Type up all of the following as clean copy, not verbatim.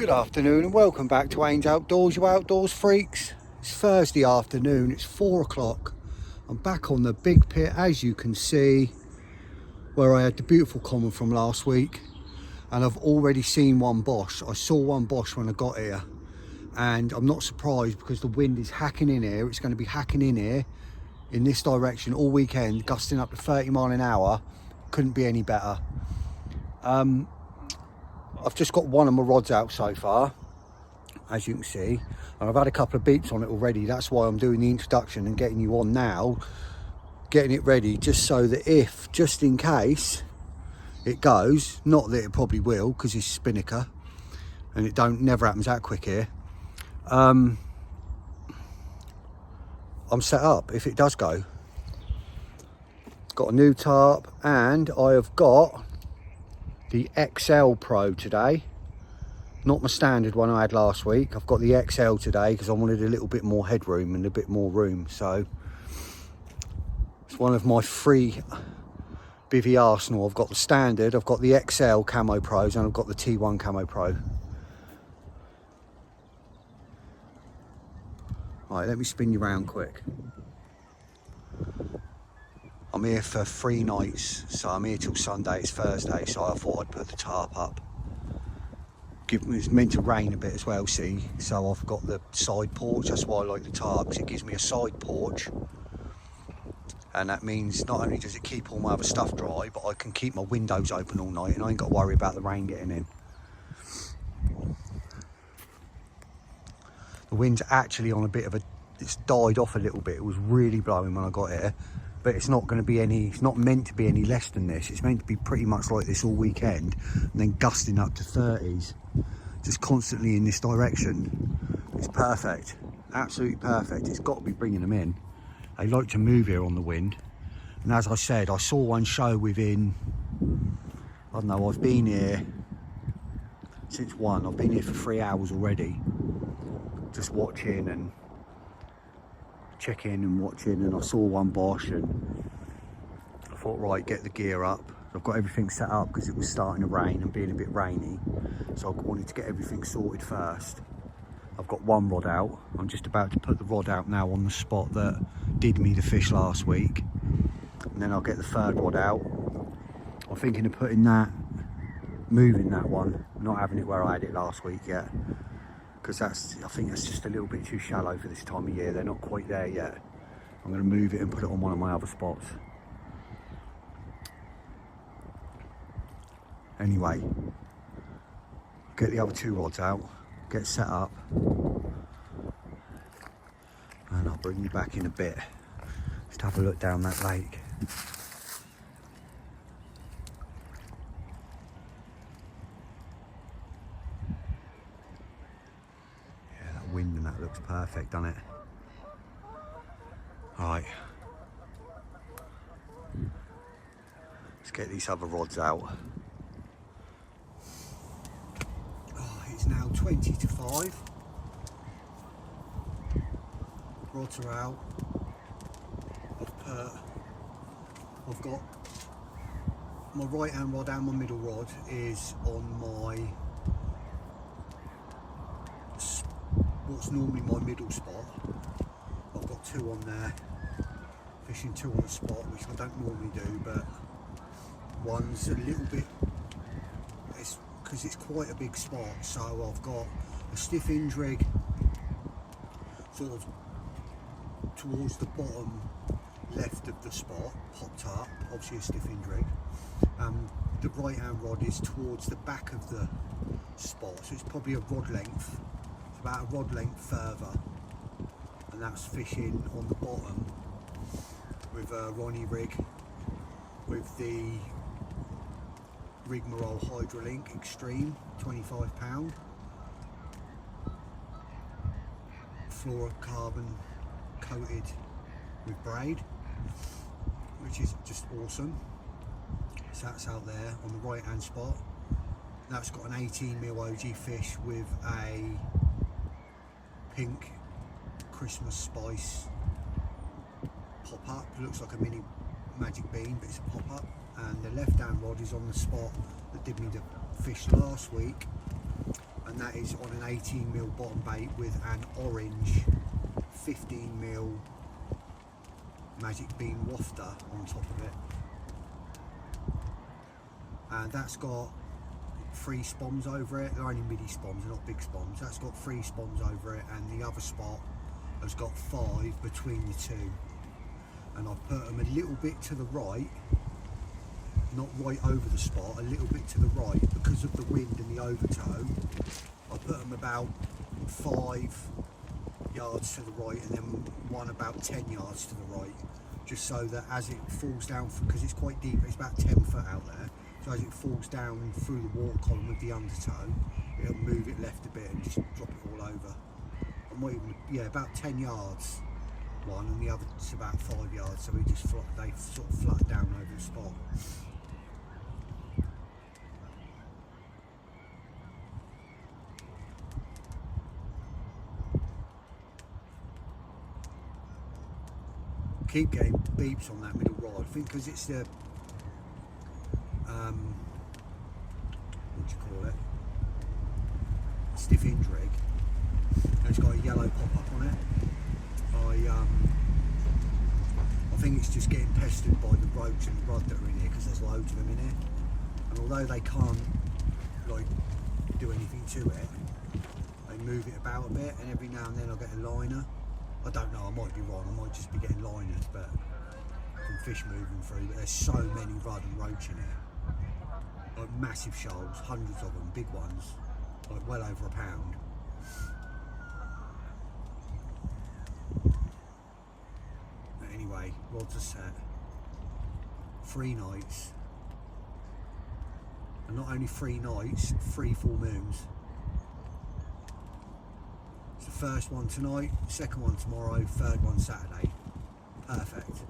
Good afternoon and welcome back to Ains Outdoors, you outdoors freaks. It's Thursday afternoon, it's 4 o'clock. I'm back on the big pit, as you can see, where I had the beautiful common from last week, and I've already seen one Bosch. I saw one Bosch when I got here, and I'm not surprised because the wind is hacking in here. It's going to be hacking in here in this direction all weekend, gusting up to 30 mile an hour. Couldn't be any better. I've just got one of my rods out so far, as you can see, and I've had a couple of beeps on it already. That's why I'm doing the introduction and getting you on now, getting it ready, just so that just in case it goes, not that it probably will because it's spinnaker and it never happens that quick here, I'm set up if it does go. Got a new tarp, and I have got the XL Pro today, not my standard one I had last week. I've got the XL today because I wanted a little bit more headroom and a bit more room. So it's one of my free bivvy arsenal. I've got the standard, I've got the XL Camo Pros, and I've got the T1 Camo Pro. Right, let me spin you around quick. I'm here for 3 nights, so I'm here till Sunday. It's Thursday, so I thought I'd put the tarp up. It's meant to rain a bit as well, see, so I've got the side porch. That's why I like the tarp, because it gives me a side porch, and that means not only does it keep all my other stuff dry, but I can keep my windows open all night and I ain't got to worry about the rain getting in. The wind's actually on a bit of it's died off a little bit. It was really blowing when I got here, but it's not going to be it's not meant to be any less than this. It's meant to be pretty much like this all weekend, and then gusting up to 30s, just constantly in this direction. It's perfect, absolutely perfect. It's got to be bringing them in. They like to move here on the wind, and as I said, I saw one show within, I don't know, I've been here since 1. I've been here for 3 hours already, just watching and checking and watching, and I saw one Bosch, and I thought, right, get the gear up. I've got everything set up because it was starting to rain and being a bit rainy, so I wanted to get everything sorted first. I've got one rod out. I'm just about to put the rod out now on the spot that did me the fish last week, and then I'll get the third rod out. I'm thinking of moving that one, not having it where I had it last week yet, because I think that's just a little bit too shallow for this time of year. They're not quite there yet. I'm going to move it and put it on one of my other spots. Anyway, get the other 2 rods out, get set up, and I'll bring you back in a bit. Just have a look down that lake. Wind, and that looks perfect, doesn't it? Right, let's get these other rods out. Oh, it's now 20 to 5. Rods are out. I've got my right hand rod and my middle rod is on what's normally my middle spot. I've got 2 on there, fishing 2 on a spot, which I don't normally do, but one's a little bit, because it's quite a big spot, so I've got a stiff hinge rig sort of towards the bottom left of the spot, popped up, obviously a stiff hinge rig. The right hand rod is towards the back of the spot, so it's probably a rod length. About a rod length further, and that's fishing on the bottom with a Ronnie rig with the Rigmarole Hydrolink Extreme, £25, fluorocarbon coated with braid, which is just awesome. So that's out there on the right hand spot. That's got an 18mm OG fish with a pink Christmas spice pop-up. It looks like a mini magic bean, but it's a pop-up. And the left hand rod is on the spot that did me the fish last week, and that is on an 18mm bottom bait with an orange 15mm Magic Bean wafter on top of it, and that's got 3 spoms over it. They're only midi spoms, they're not big spoms. That's got 3 spoms over it, and the other spot has got 5 between the two, and I've put them a little bit to the right, not right over the spot, a little bit to the right because of the wind and the overtow. I put them about 5 yards to the right and then one about 10 yards to the right, just so that as it falls down, because it's quite deep, it's about 10 foot out there, so as it falls down through the water column with the undertow, it'll move it left a bit and just drop it all over. I might even, yeah, about 10 yards one, and the other's about 5 yards, so they sort of flutter down over the spot. Keep getting beeps on that middle rod, I think because it's the what do you call it, stiff hinge rig, and it's got a yellow pop up on it. I think it's just getting pestered by the roach and the rod that are in here, because there's loads of them in here, and although they can't like do anything to it, they move it about a bit, and every now and then I'll get a liner. I don't know, I might be wrong, I might just be getting liners, but from fish moving through, but there's so many rudd and roach in here. Like massive shoals, hundreds of them, big ones, like well over a pound. But anyway, rods are set. 3 nights. And not only 3 nights, 3 full moons. It's the first one tonight, second one tomorrow, third one Saturday. Perfect.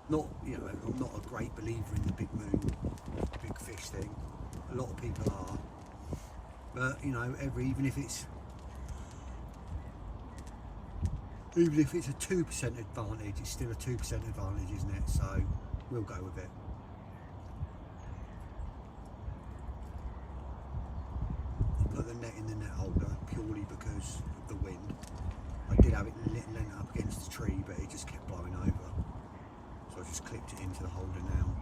Not, you know, I'm not a great believer in the big moon, big fish thing. A lot of people are, but you know, even if it's a 2% advantage, it's still a 2% advantage, isn't it? So we'll go with it. I put the net in the net holder purely because of the wind. I did have it lent up against the tree, but it just kept blowing over. So I just clipped it into the holder now.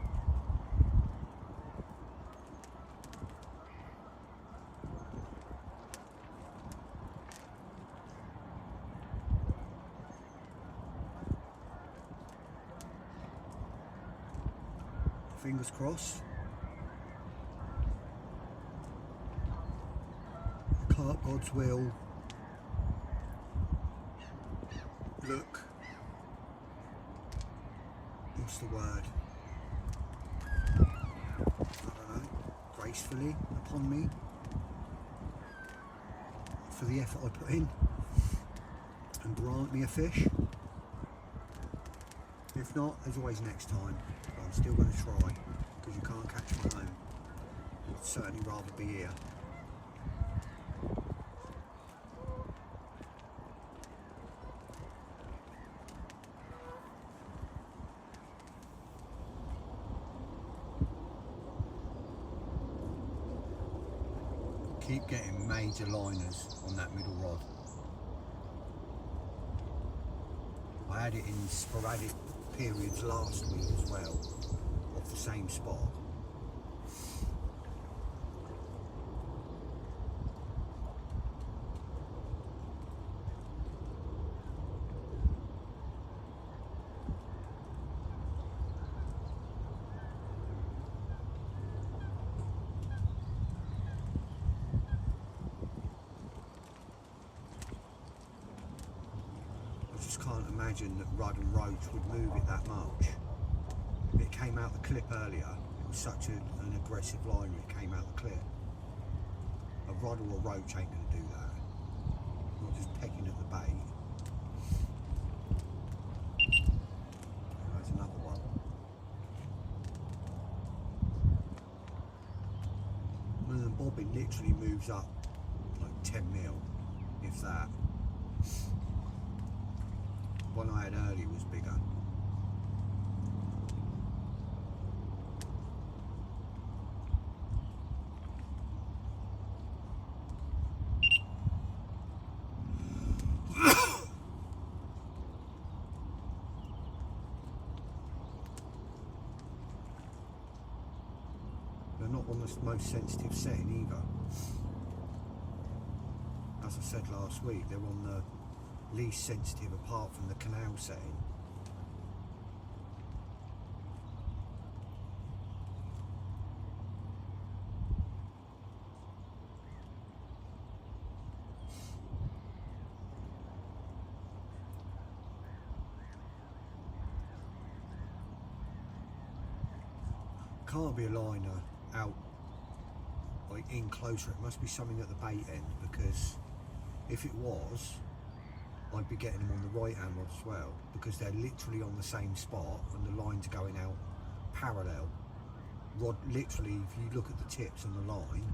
Fingers crossed. Carp gods will look, what's the word? I don't know. Gracefully upon me for the effort I put in, and grant me a fish. If not, there's always next time. But I'm still going to try, because you can't catch them at home. I'd certainly rather be here. Keep getting major liners on that middle rod. I had it in sporadic periods last week as well, off the same spot. I just can't imagine that rudd and roach would move it that much. It came out the clip earlier. It was such an aggressive line, it came out the clip. A rudd or a roach ain't going to do that. Not just pecking at the bait. There's another one. And bobbin literally moves up like 10 mil, if that. One I had earlier was bigger. they're not on the most sensitive setting either. As I said last week, they're on the least sensitive apart from the canal setting. Can't be a liner out like in closer, it must be something at the bait end, because if it was, I'd be getting them on the right hand rod as well, because they're literally on the same spot and the lines are going out parallel. Rod, literally, if you look at the tips on the line,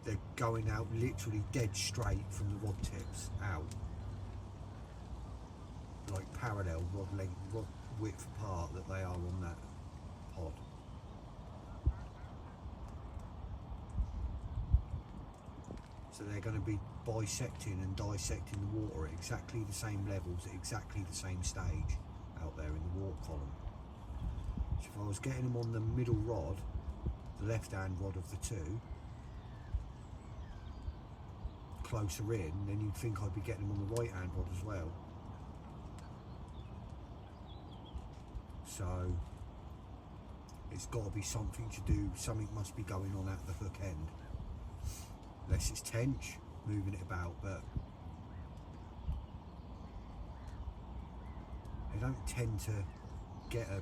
they're going out literally dead straight from the rod tips out, like parallel rod length, rod width apart that they are on that pod. So they're going to be bisecting and dissecting the water at exactly the same levels, at exactly the same stage out there in the water column. So if I was getting them on the middle rod, the left hand rod of the two, closer in, then you'd think I'd be getting them on the right hand rod as well. So it's got to be something to do, something must be going on at the hook end. Unless it's tench, moving it about, but they don't tend to get a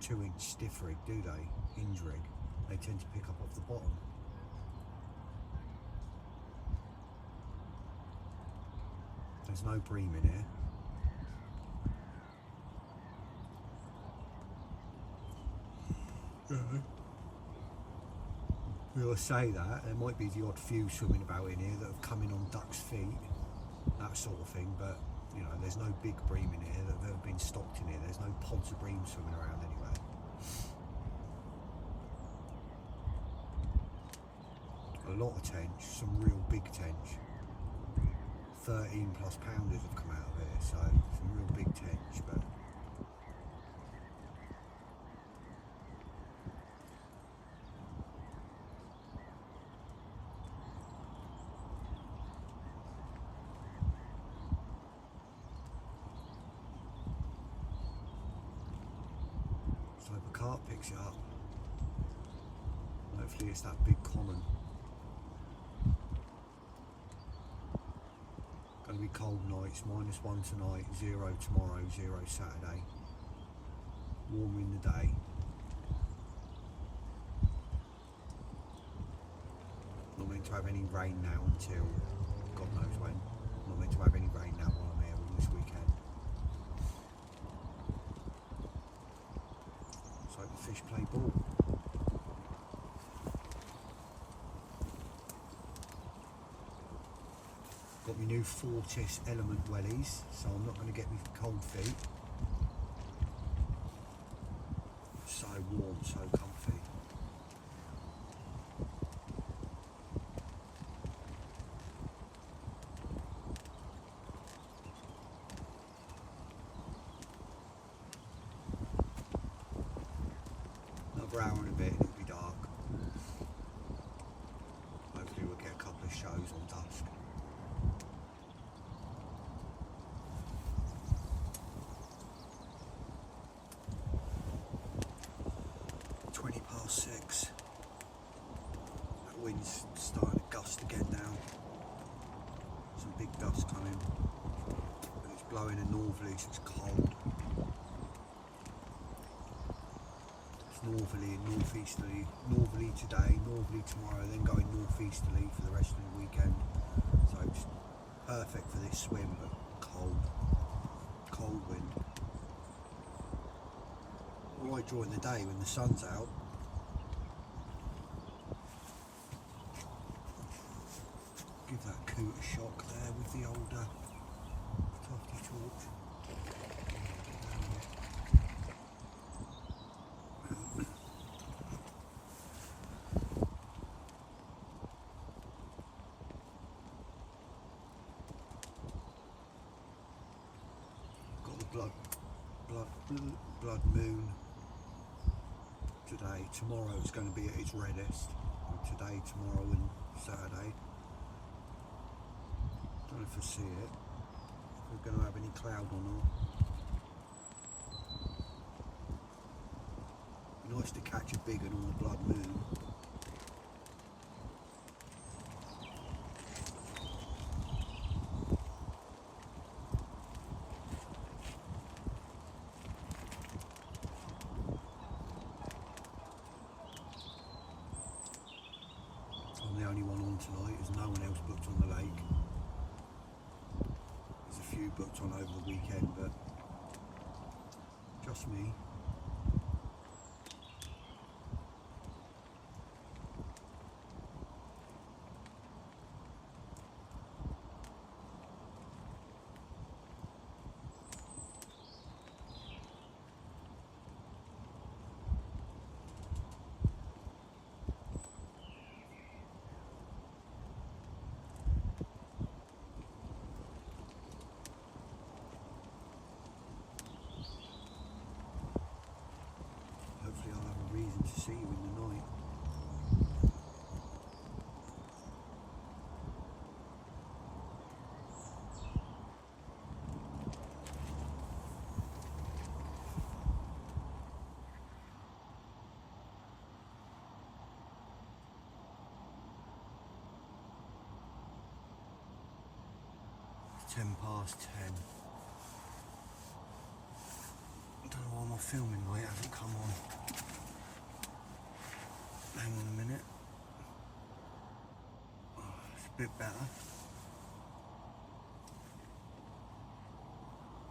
2-inch stiff rig, do they? Hinge rig. They tend to pick up off the bottom. There's no bream in here. We'll say that there might be the odd few swimming about in here that have come in on duck's feet, that sort of thing, but you know, there's no big bream in here that have ever been stocked in here. There's no pods of bream swimming around anyway. A lot of tench, some real big tench. 13 plus pounders have come out of here, so some real big tench, but so if a carp picks it up, hopefully it's that big common. Going to be cold nights, -1 tonight, 0 tomorrow, 0 Saturday. Warm in the day. Not meant to have any rain now until God knows when. Not meant to have any rain now while I'm here all this weekend. So the fish play ball. Got my new Fortis Element wellies, so I'm not going to get me cold feet. So warm, so comfy. Another hour and a bit and it'll be dark. Hopefully we'll get a couple of shows on dusk. Past 6. That wind's starting to gust again now. Some big dust coming. But it's blowing in northerly, so it's cold. It's northerly and northeasterly. Northerly today, northerly tomorrow, then going northeasterly for the rest of the weekend. So it's perfect for this swim, but cold. Cold wind. Alright during the day when the sun's out. Give that coot a shock there with the older tufty torch. Got the blood moon today. Tomorrow it's going to be at its reddest. Today, tomorrow and Saturday. Don't know if I see it. If we're going to have any cloud or not. Nice to catch a big one on the blood moon. I'm the only one on tonight. There's no one else booked on the lake. There's a few booked on over the weekend, but just me. Hopefully I'll have a reason to see you in the night. It's 10 past 10. I don't know why my filming light hasn't come on. Hang on a minute. Oh, it's a bit better.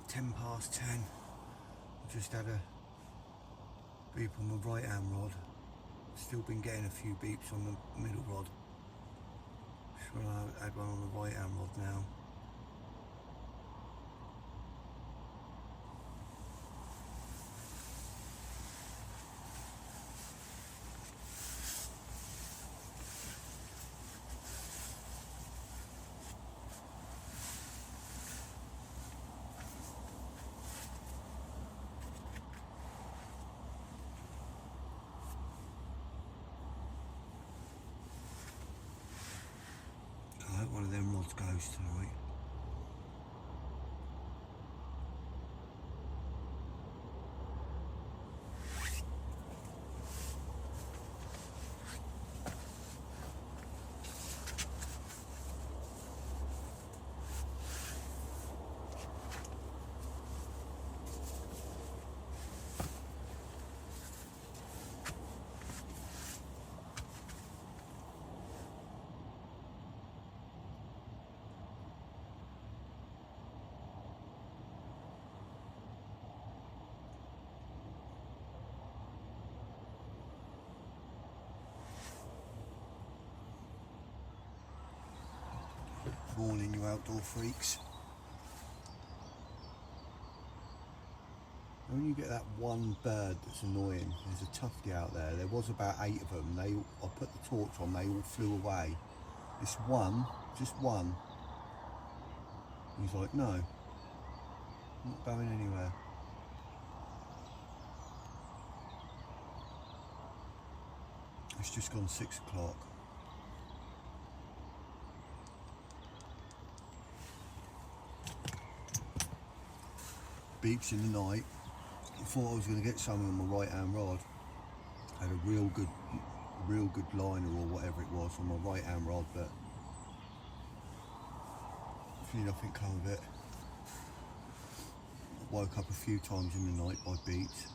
10 past 10. I just had a beep on my right hand rod. Still been getting a few beeps on the middle rod. Just when I had one on the right hand rod now. I hope one of them rods goes tonight. Morning, you outdoor freaks. When you get that one bird that's annoying, there's a tufty out there. There was about 8 of them. I put the torch on, they all flew away. This one, just one. He's like, no, I'm not going anywhere. It's just gone 6 o'clock. Beeps in the night. I thought I was going to get something on my right hand rod. I had a real good liner or whatever it was on my right hand rod, but nothing come of it. I woke up a few times in the night by beeps.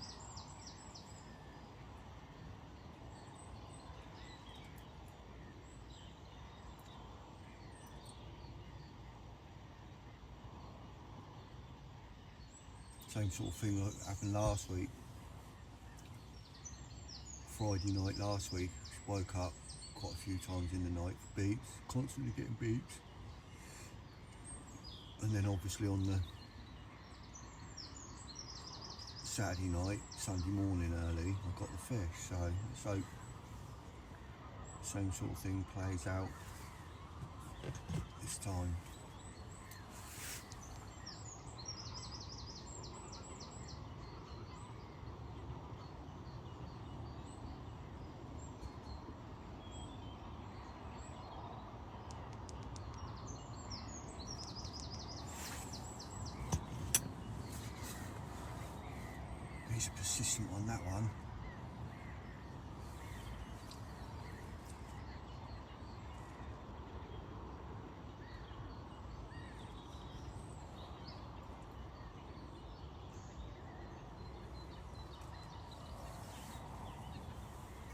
Same sort of thing that happened last week. Friday night last week, just woke up quite a few times in the night for beeps, constantly getting beeps. And then obviously on the Saturday night, Sunday morning early, I got the fish. So same sort of thing plays out this time. consistent on that one.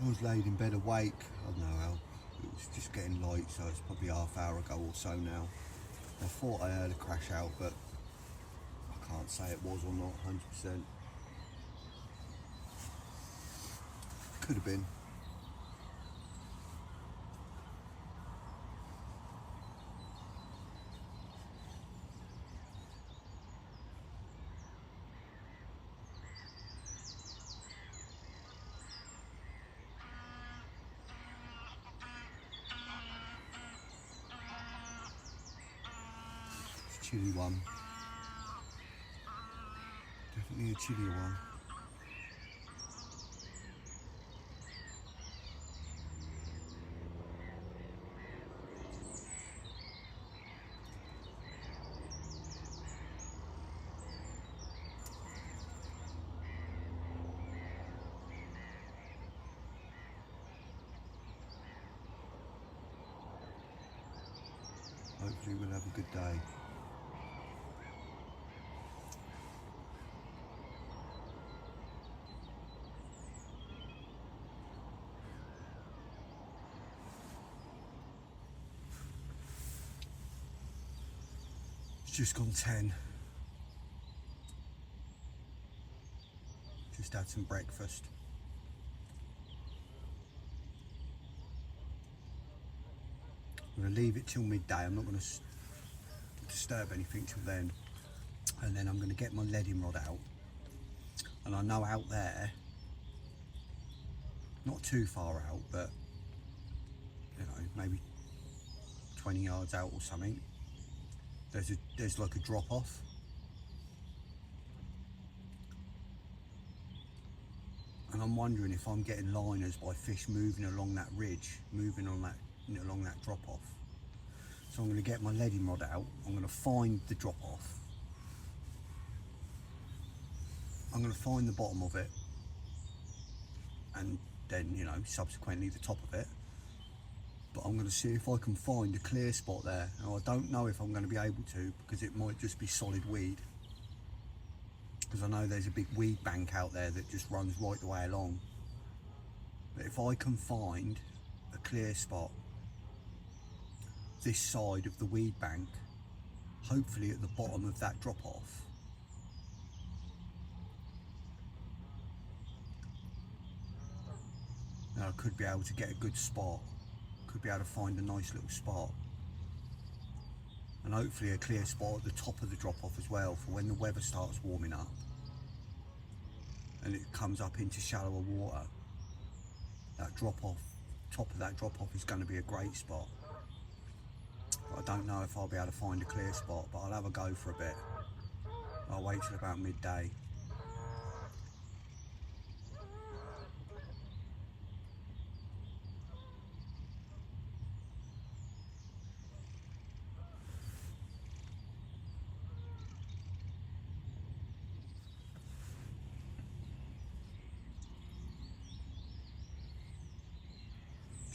I was laid in bed awake, I don't know how, it was just getting light, so it's probably half hour ago or so now. I thought I heard a crash out, but I can't say it was or not 100%. Could have been. It's a chilly one. Definitely a chilly one. Hopefully we'll have a good day. It's just gone 10. Just had some breakfast. I'm going to leave it till midday. I'm not going to disturb anything till then. And then I'm going to get my leading rod out. And I know out there, not too far out, but you know, maybe 20 yards out or something, there's like a drop off. And I'm wondering if I'm getting liners by fish moving along that ridge, moving on that, along that drop off. So I'm going to get my leading rod out, I'm going to find the drop off, I'm going to find the bottom of it, and then, you know, subsequently the top of it. But I'm going to see if I can find a clear spot there. Now I don't know if I'm going to be able to, because it might just be solid weed, because I know there's a big weed bank out there that just runs right the way along. But if I can find a clear spot this side of the weed bank, hopefully at the bottom of that drop off, now I could be able to get a good spot, could be able to find a nice little spot, and hopefully a clear spot at the top of the drop off as well, for when the weather starts warming up and it comes up into shallower water. That drop off, top of that drop off is going to be a great spot. But I don't know if I'll be able to find a clear spot, but I'll have a go for a bit. I'll wait till about midday.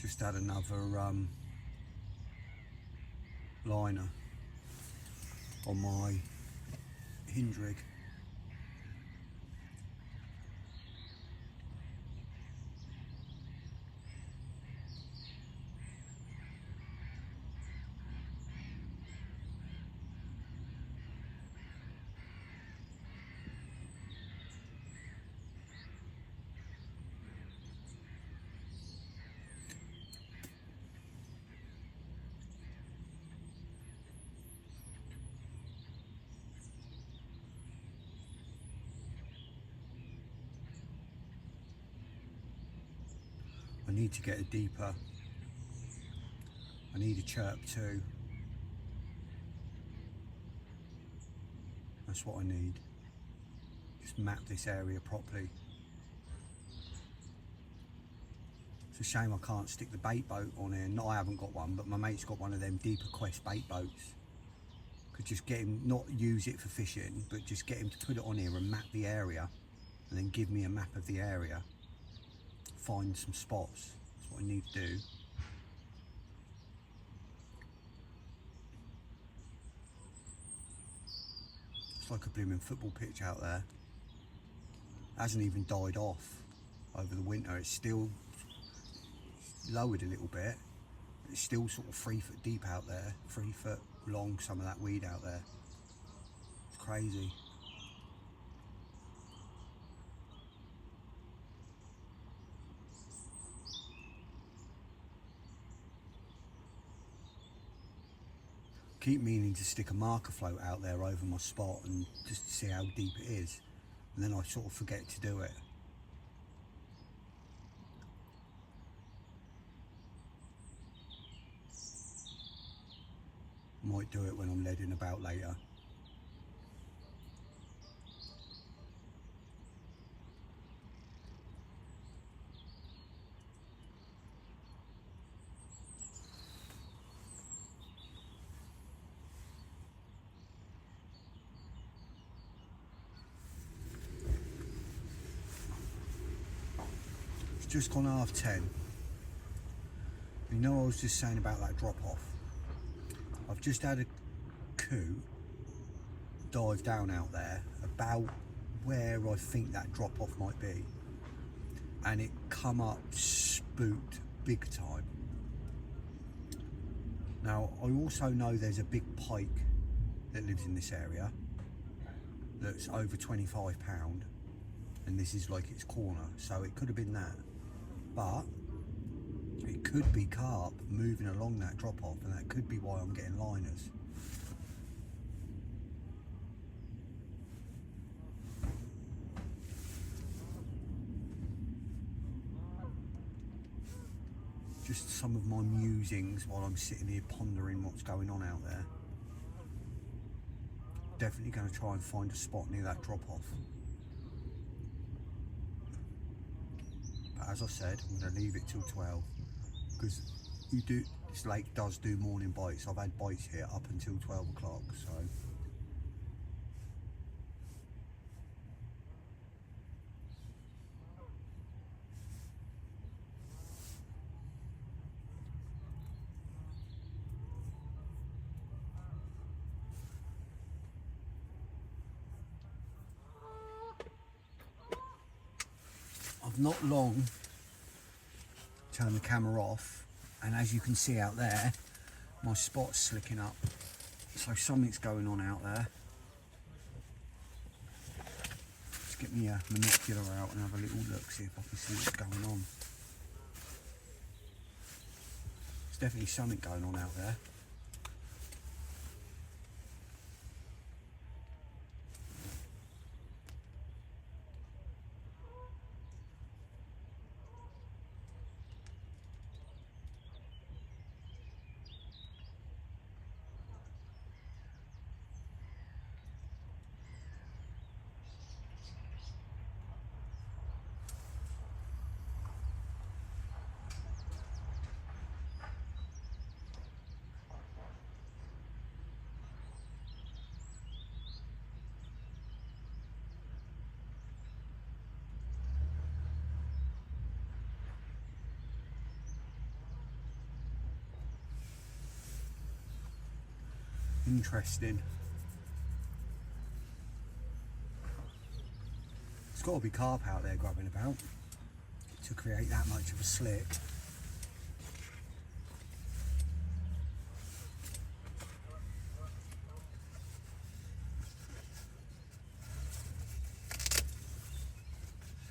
Just had another liner on my hinge rig. I need to get a deeper. I need a chirp too. That's what I need. Just map this area properly. It's a shame I can't stick the bait boat on here. No, I haven't got one, but my mate's got one of them Deeper Quest bait boats. Could just get him, not use it for fishing, but just get him to put it on here and map the area and then give me a map of the area, find some spots. That's what I need to do. It's like a blooming football pitch out there. Hasn't even died off over the winter. It's still lowered a little bit. It's still sort of 3 foot deep out there, 3 foot long, some of that weed out there. It's crazy. Keep meaning to stick a marker float out there over my spot and just see how deep it is, and then I sort of forget to do it. Might do it when I'm leading about later. It's just gone 10:30. You know, I was just saying about that drop off. I've just had a coup dive down out there about where I think that drop off might be, and it come up spooked big time. Now I also know there's a big pike that lives in this area that's over £25, and this is like its corner, so it could have been that, but it could be carp moving along that drop off, and that could be why I'm getting liners. Just some of my musings while I'm sitting here pondering what's going on out there. Definitely going to try and find a spot near that drop off. But as I said, I'm going to leave it till 12. Because this lake does do morning bites. I've had bites here up until 12 o'clock, so. I've not long turned the camera off, and as you can see out there, my spot's slicking up, so something's going on out there. Let's get me a monocular out and have a little look, see if I can see what's going on. There's definitely something going on out there. Interesting. It's got to be carp out there grabbing about to create that much of a slick.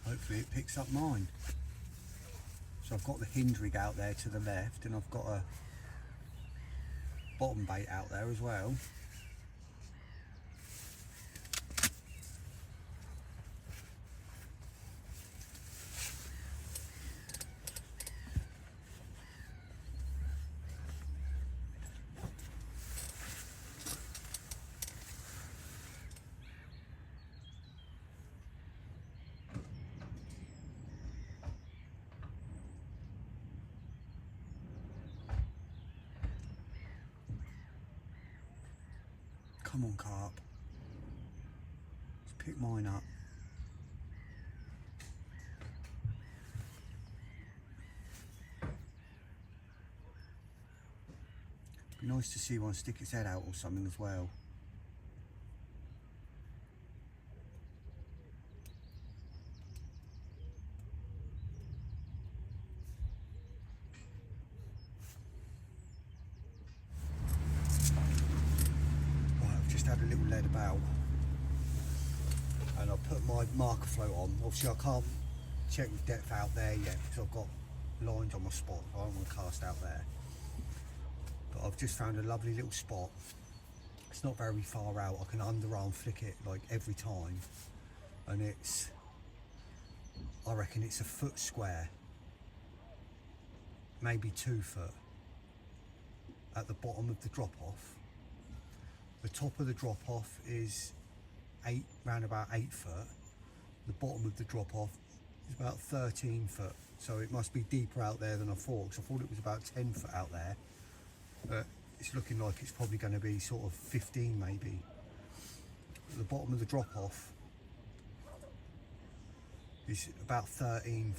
Hopefully it picks up mine. So I've got the hinge rig out there to the left, and I've got a bottom bait out there as well. Come on, carp. Let's pick mine up. Be nice to see one stick its head out or something as well. Right, I've just had a little lead about and I've put my marker float on. Obviously I can't check with depth out there yet because I've got lines on my spot. I don't want to cast out there. But I've just found a lovely little spot. It's not very far out. I can underarm flick it like every time, and it's, I reckon it's a foot square, maybe 2 foot at the bottom of the drop off. The top of the drop off is round about 8 foot. The bottom of the drop off is about 13 foot. So it must be deeper out there than I thought, because I thought it was about 10 foot out there. But it's looking like it's probably going to be sort of 15 maybe. At the bottom of the drop off is about 13,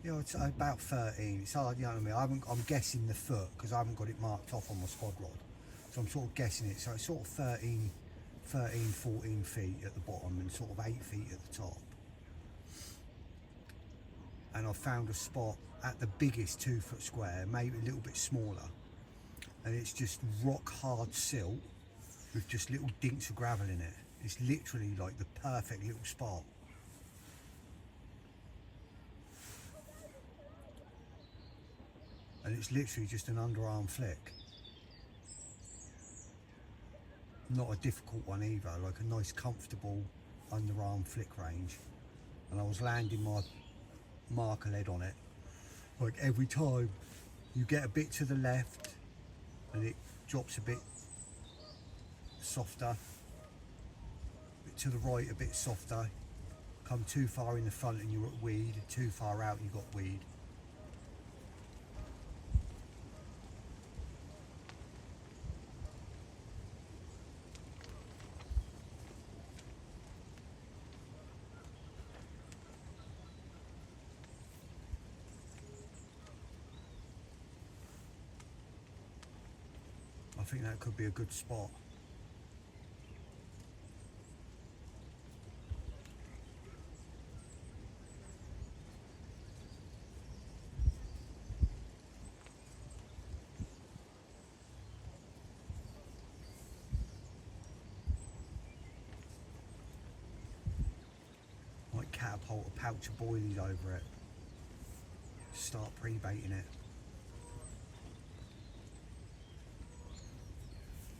you know, it's about 13. It's hard, you know what I mean? I'm guessing the foot because I haven't got it marked off on my spod rod. So I'm sort of guessing it. So it's sort of 13, 14 feet at the bottom and sort of 8 feet at the top. And I found a spot at the biggest 2 foot square, maybe a little bit smaller, and it's just rock hard silt with just little dinks of gravel in it. It's literally like the perfect little spot. And it's literally just an underarm flick. Not a difficult one either, like a nice comfortable underarm flick range. And I was landing my marker lead on it. Like every time you get a bit to the left and it drops a bit softer, a bit to the right a bit softer, come too far in the front and you're at weed, too far out and you got weed. I think that could be a good spot. Might catapult a pouch of boilies over it. Start pre-baiting it.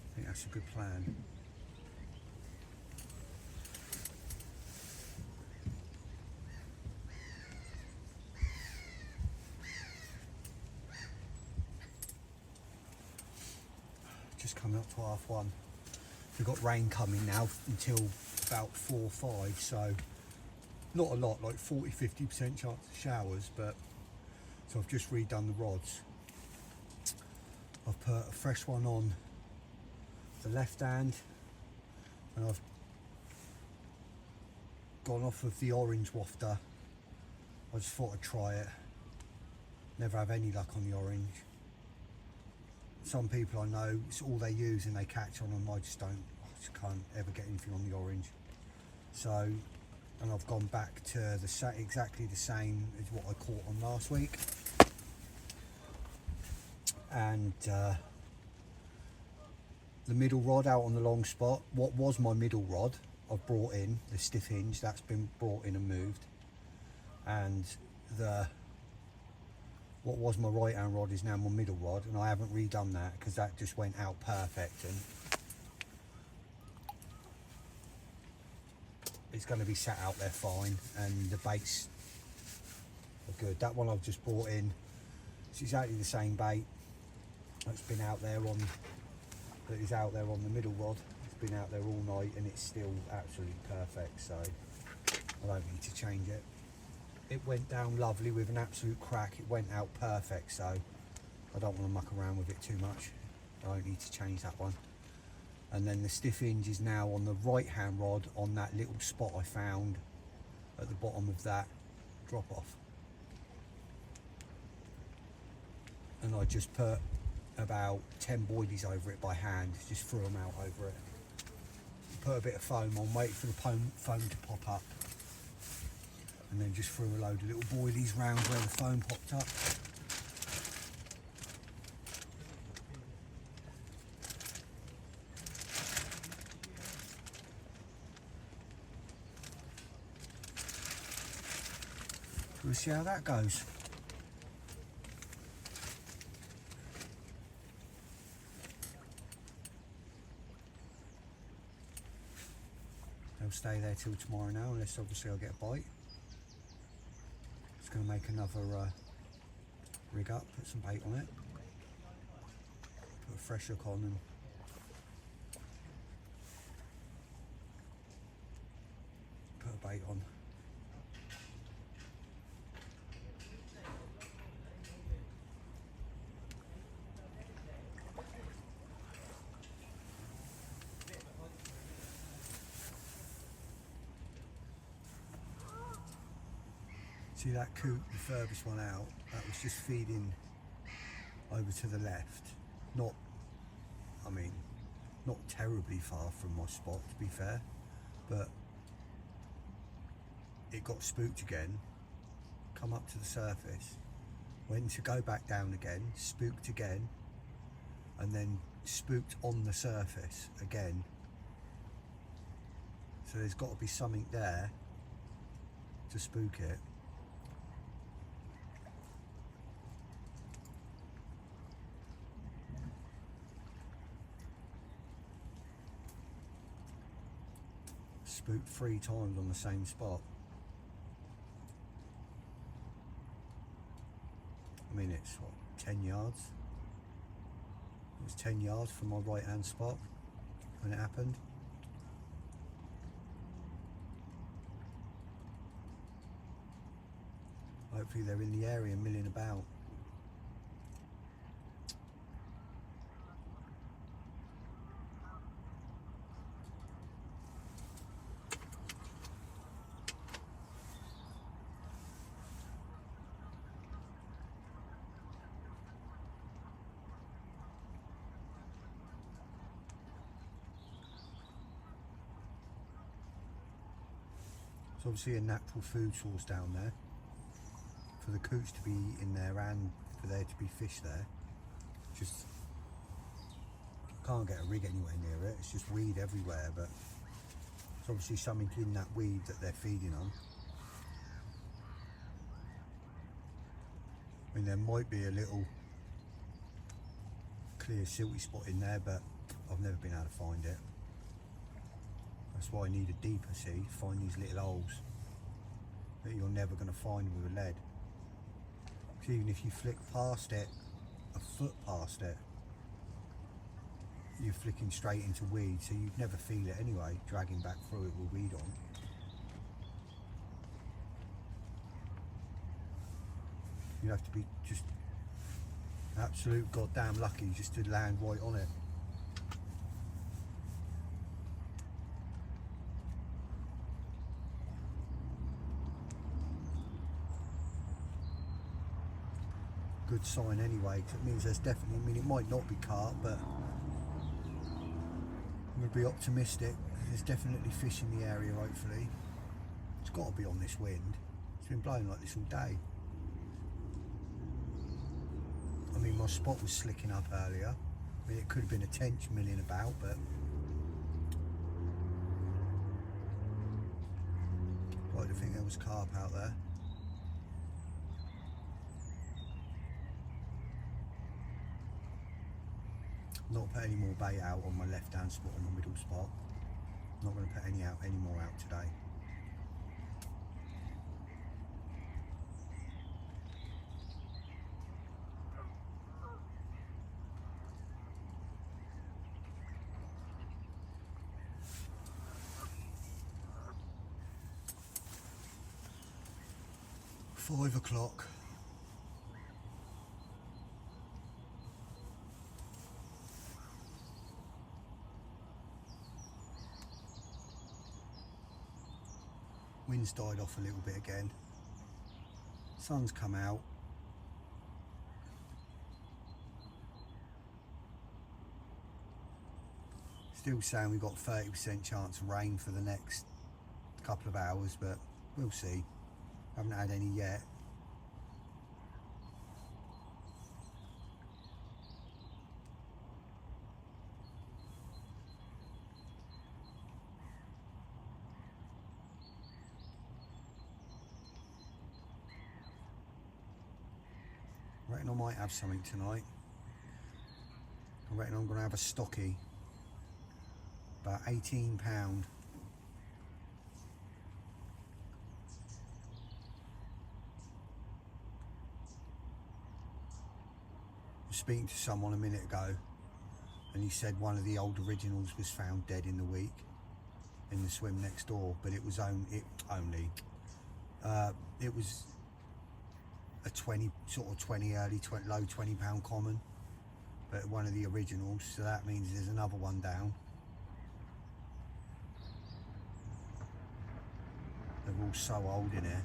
I think that's a good plan. Just coming up to 1:30. We've got rain coming now until about 4 or 5, so not a lot, like 40-50% chance of showers, but so I've just redone the rods. I've put a fresh one on the left hand and I've gone off of the orange wafter. I just thought I'd try it. Never have any luck on the orange. Some people I know, it's all they use and they catch on them. I just can't ever get anything on the orange. So, and I've gone back to exactly the same as what I caught on last week. And the middle rod out on the long spot, what was my middle rod, I've brought in the stiff hinge, that's been brought in and moved. And what was my right hand rod is now my middle rod, and I haven't redone that because that just went out perfect, and it's going to be sat out there fine, and the baits are good. That one I've just brought in, it's exactly the same bait that's been out there on, that is out there on the middle rod. It's been out there all night and it's still absolutely perfect, so I don't need to change it. It went down lovely with an absolute crack. It went out perfect, so I don't want to muck around with it too much. I don't need to change that one. And then the stiff hinge is now on the right hand rod on that little spot I found at the bottom of that drop off. and I just put about 10 boilies over it by hand, just threw them out over it. Put a bit of foam on, wait for the foam to pop up, and then just threw a load of little boilies round where the foam popped up. We'll see how that goes. They'll stay there till tomorrow now, unless obviously I'll get a bite. Just going to make another rig up, put some bait on it, put a fresh hook on and put a bait on. See that coot, the furthest one out, that was just feeding over to the left. Not, I mean, not terribly far from my spot, to be fair, but it got spooked again, come up to the surface, went to go back down again, spooked again, and then spooked on the surface again. So there's got to be something there to spook it. Spooked 3 times on the same spot. I mean, it's what, 10 yards? It was 10 yards from my right hand spot when it happened. Hopefully they're in the area milling about. It's obviously a natural food source down there for the coots to be in there and for there to be fish there. Just can't get a rig anywhere near it. It's just weed everywhere, but it's obviously something in that weed that they're feeding on. I mean, there might be a little clear silty spot in there, but I've never been able to find it. That's why I need a deeper sea, find these little holes that you're never going to find with a lead. Because even if you flick past it, a foot past it, you're flicking straight into weed, so you'd never feel it anyway, dragging back through it with weed on. You'd have to be just absolute goddamn lucky just to land right on it. Good sign anyway, because it means there's definitely, I mean, it might not be carp, but I'm going to be optimistic. There's definitely fish in the area, hopefully. It's got to be on this wind. It's been blowing like this all day. I mean, my spot was slicking up earlier. I mean, it could have been a tench milling about, but I'd like to think there was carp out there. Not put any more bait out on my left hand spot on my middle spot. Not going to put any more out today. Five o'clock. Wind's died off a little bit again. Sun's come out. Still saying we've got 30% chance of rain for the next couple of hours, but we'll see. Haven't had any yet. I reckon I might have something tonight. I reckon I'm going to have a stocky. About £18. I was speaking to someone a minute ago and he said one of the old originals was found dead in the week in the swim next door, but it was it was a 20 early 20 low £20 common, but one of the originals, so that means there's another one down. They're all so old in here.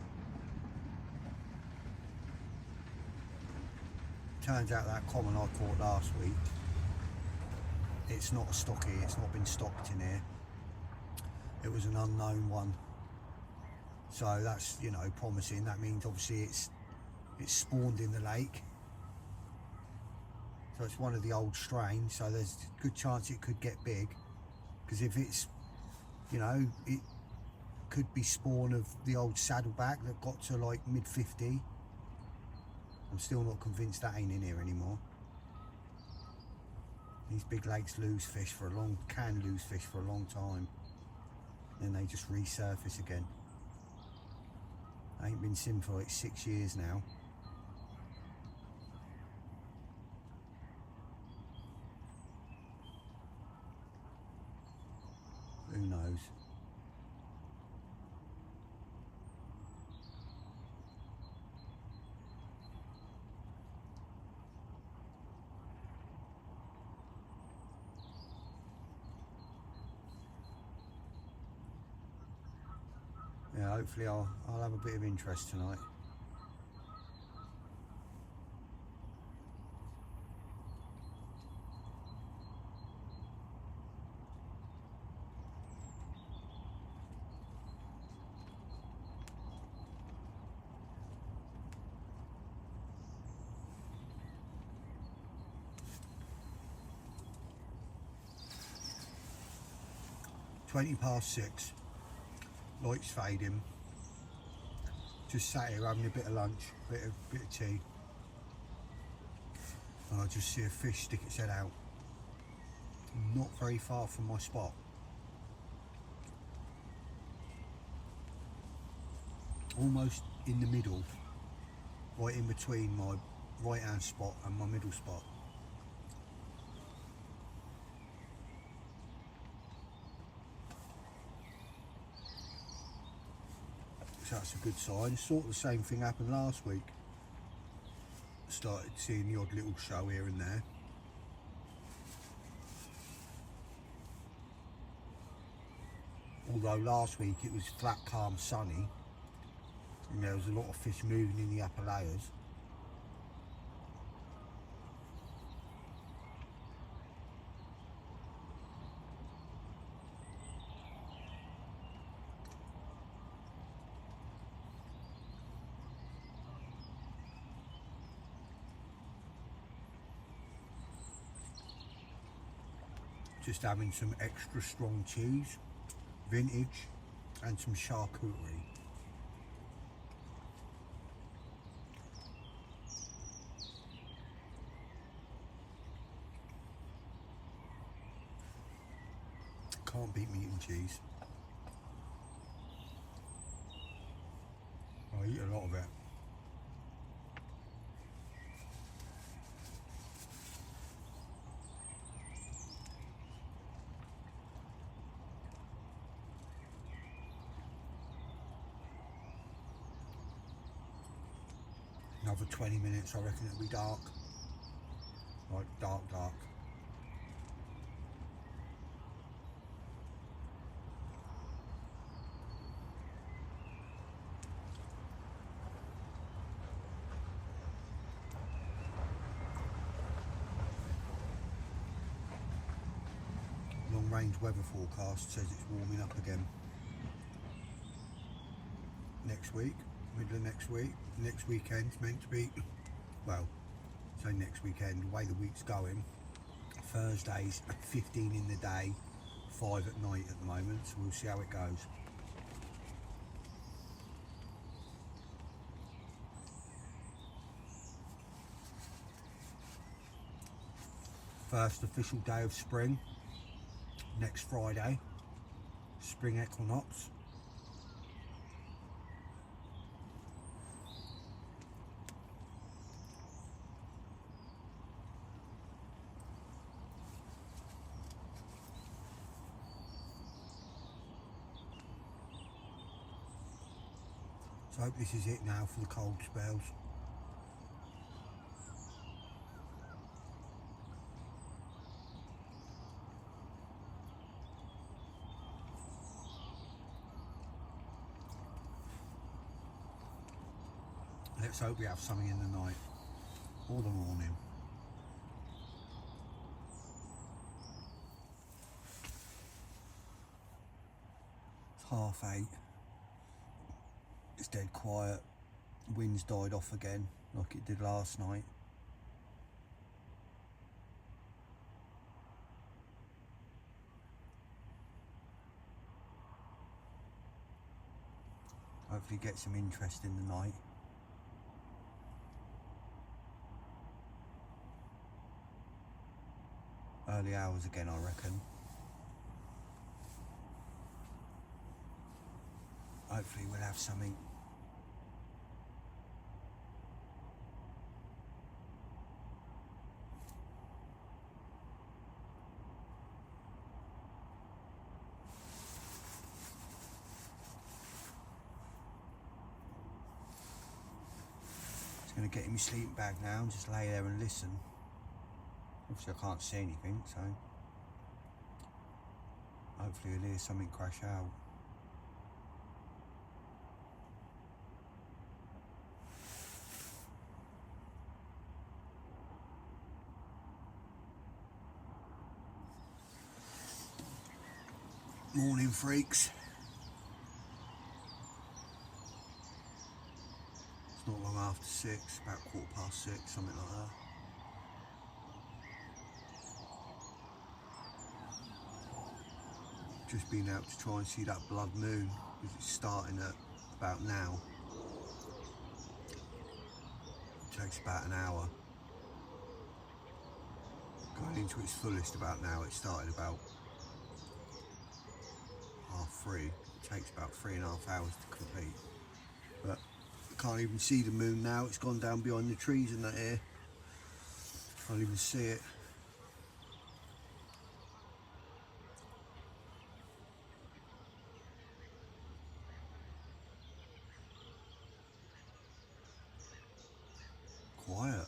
Turns out that common I caught last week, it's not a stocky, it's not been stocked in here. It was an unknown one. So that's, you know, promising. That means obviously it's spawned in the lake. So it's one of the old strains, so there's a good chance it could get big. Because if it's, you know, it could be spawn of the old saddleback that got to like mid 50. I'm still not convinced that ain't in here anymore. These big lakes can lose fish for a long time. Then they just resurface again. I ain't been seen for like 6 years now. Who knows? Yeah, hopefully I'll have a bit of interest tonight. £6, lights fading. Just sat here having a bit of lunch, bit of tea, and I just see a fish stick its head out, not very far from my spot. Almost in the middle, right in between my right hand spot and my middle spot. So that's a good sign. Sort of the same thing happened last week. Started seeing the odd little show here and there. Although last week it was flat, calm, sunny, and there was a lot of fish moving in the upper layers. Just having some extra strong cheese, vintage, and some charcuterie. Can't beat meat and cheese. I eat a lot of it. Another 20 minutes, I reckon it'll be dark. Like dark. strange weather forecast says it's warming up again. Next week, middle of next week, next weekend's meant to be, well, so next weekend, the way the week's going, Thursday's 15 in the day, 5 at night at the moment, so we'll see how it goes. First official day of spring, next Friday, spring equinox. So I hope this is it now for the cold spells. Let's hope we have something in the night or the morning. It's 8:30. It's dead quiet. Wind's died off again like it did last night. Hopefully get some interest in the night. Early hours again, I reckon. Hopefully we'll have something. Just going to get in my sleeping bag now and just lay there and listen. Obviously I can't see anything, so hopefully you'll hear something crash out. Morning, freaks. It's not long after 6, about 6:15, something like that. Just been out to try and see that blood moon because it's starting at about now. It takes about an hour. Going into its fullest about now. It started about 3:30. It takes about 3.5 hours to complete. But I can't even see the moon now. It's gone down behind the trees in that here. Can't even see it. Quiet.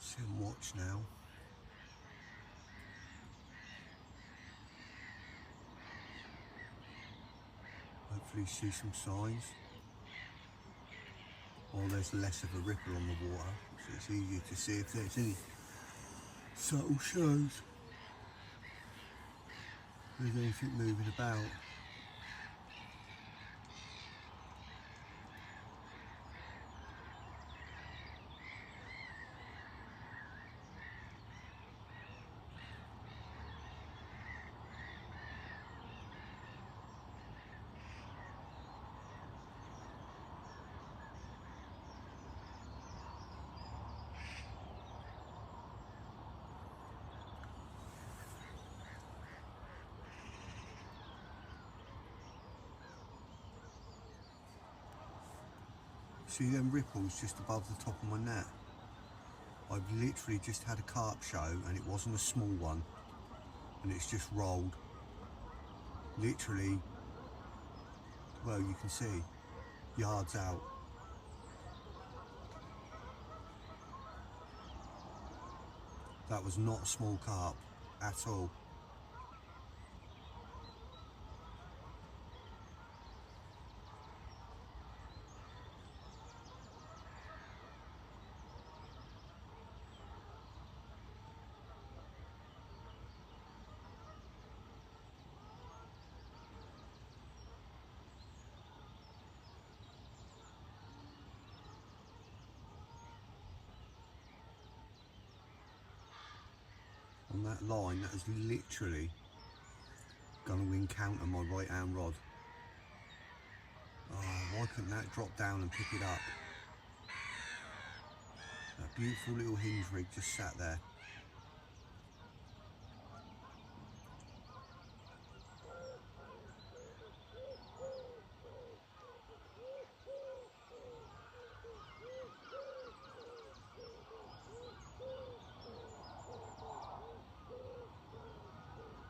Sit and watch now. Hopefully see some signs. Or there's less of a ripple on the water, so it's easier to see if there's any subtle shows. If there's anything moving about. See them ripples just above the top of my net? I've literally just had a carp show and it wasn't a small one, and it's just rolled literally, well, you can see yards out. That was not a small carp at all. On that line, that is literally going to encounter my right hand rod. Oh, why couldn't that drop down and pick it up? That beautiful little hinge rig just sat there.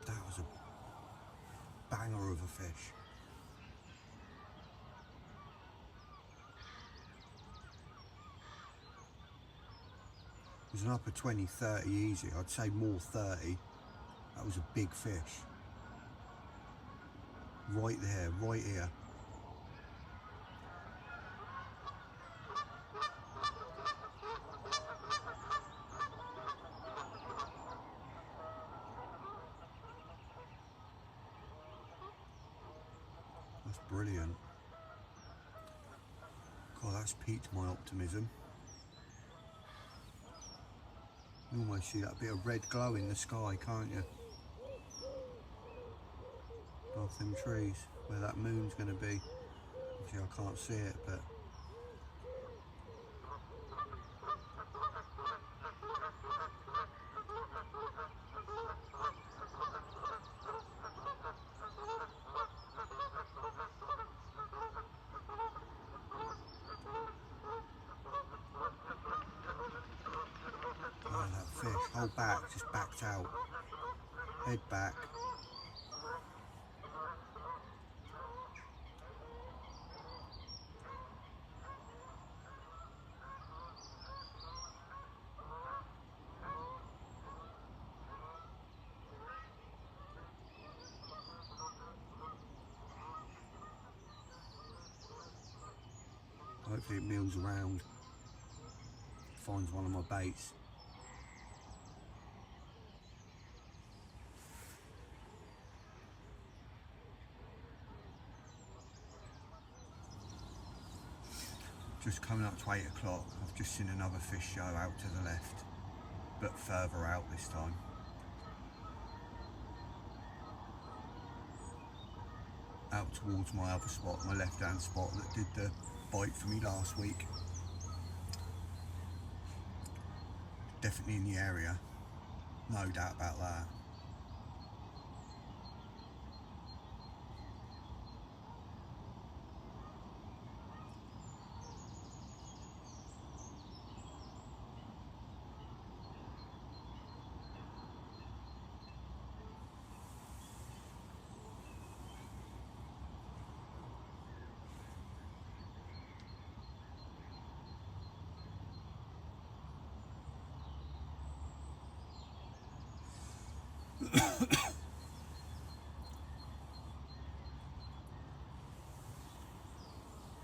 That was a banger of a fish. It was an upper 20, 30 easy. I'd say more 30. That was a big fish. Right there, right here. That's brilliant. God, that's piqued my optimism. You almost see that bit of red glow in the sky, can't you? Above them trees, where that moon's going to be. Obviously I can't see it, but... oh, that fish, hold back, just backed out. Head back. Hopefully it mills around, finds one of my baits. Just coming up to 8 o'clock, I've just seen another fish show out to the left, but further out this time. Out towards my other spot, my left hand spot that did the bite for me last week. Definitely in the area, no doubt about that.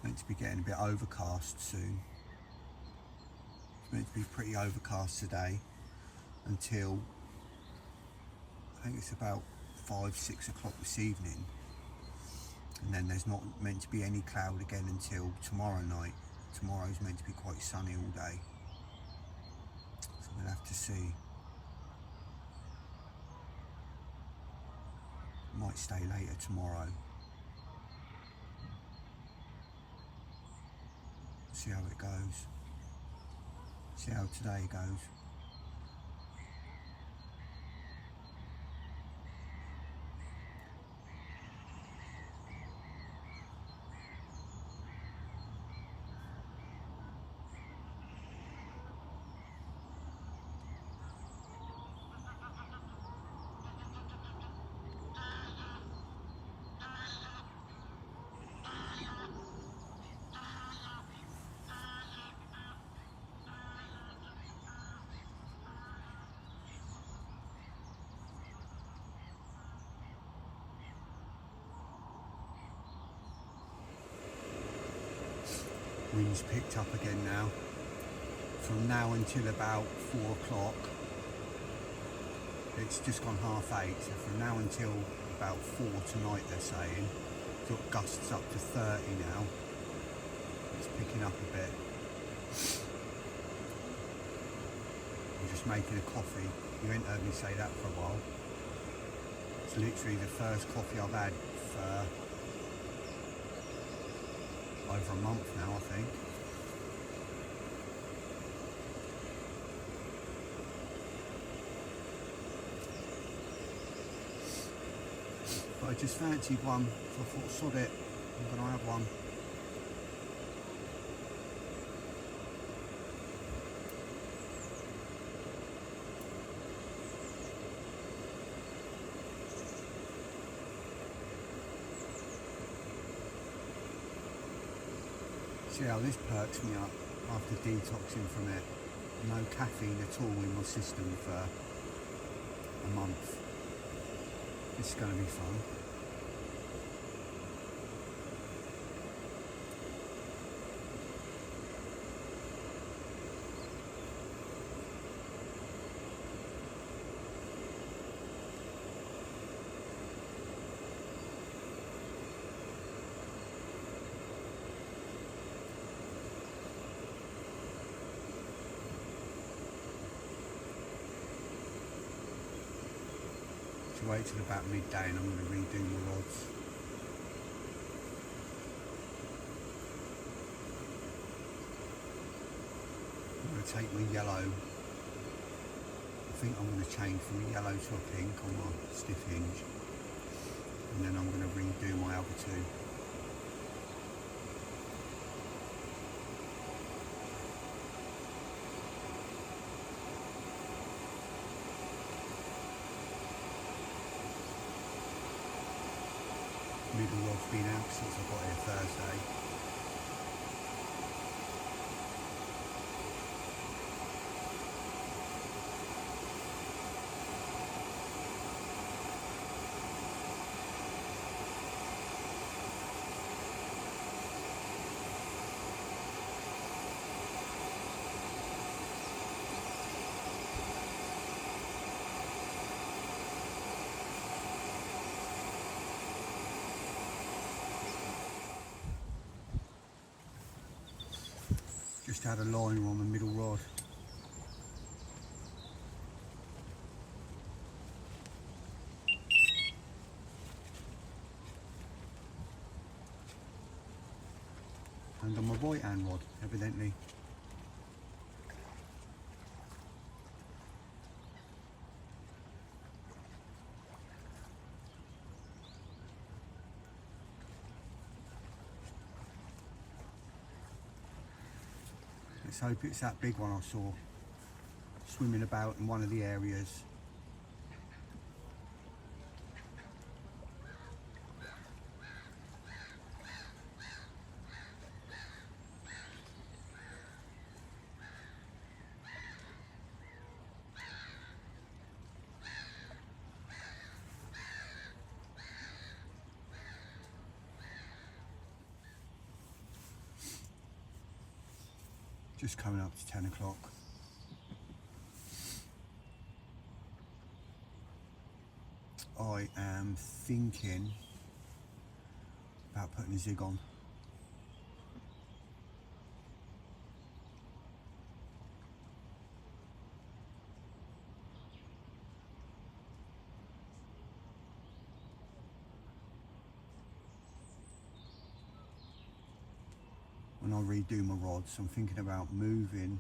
Meant to be getting a bit overcast soon. It's meant to be pretty overcast today until I think it's about 5, 6 o'clock this evening, and then there's not meant to be any cloud again until tomorrow night. Tomorrow's meant to be quite sunny all day, so we'll have to see. Might stay later tomorrow. See how it goes. See how today goes. Wind's picked up again now. From now until about 4 o'clock, it's just gone 8:30, so from now until about 4 tonight, they're saying, it's got gusts up to 30 now. It's picking up a bit. I'm just making a coffee. You ain't heard me say that for a while. It's literally the first coffee I've had for over a month now, I think. But I just fancied one, so I thought, sod it, I'm going to have one. See how this perks me up after detoxing from it. No caffeine at all in my system for a month. This is going to be fun. Wait till about midday and I'm going to redo my rods. I'm going to take my yellow. I think I'm going to change from a yellow to a pink on my stiff hinge, and then I'm going to redo my other two. Middle rod's been out since I got here Thursday. Just had a liner on the middle rod. And on my right hand rod, evidently. Let's hope it's that big one I saw swimming about in one of the areas. Just coming up to 10 o'clock. I am thinking about putting a zig on. When I redo my rods, I'm thinking about moving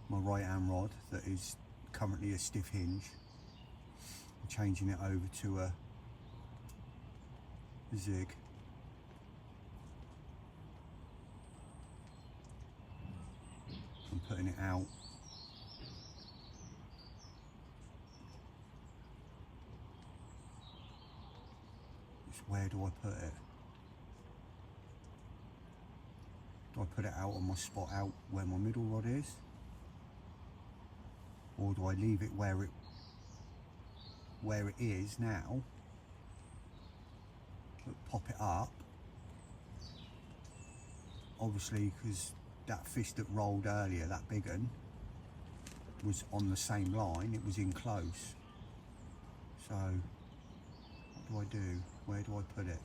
my right hand rod that is currently a stiff hinge and changing it over to a zig. I'm putting it out. Just where do I put it? Do I put it out on my spot out where my middle rod is? Or do I leave it where it is now, but pop it up obviously because that fish that rolled earlier, that big one, was on the same line, it was in close. So what do I do? Where do I put it?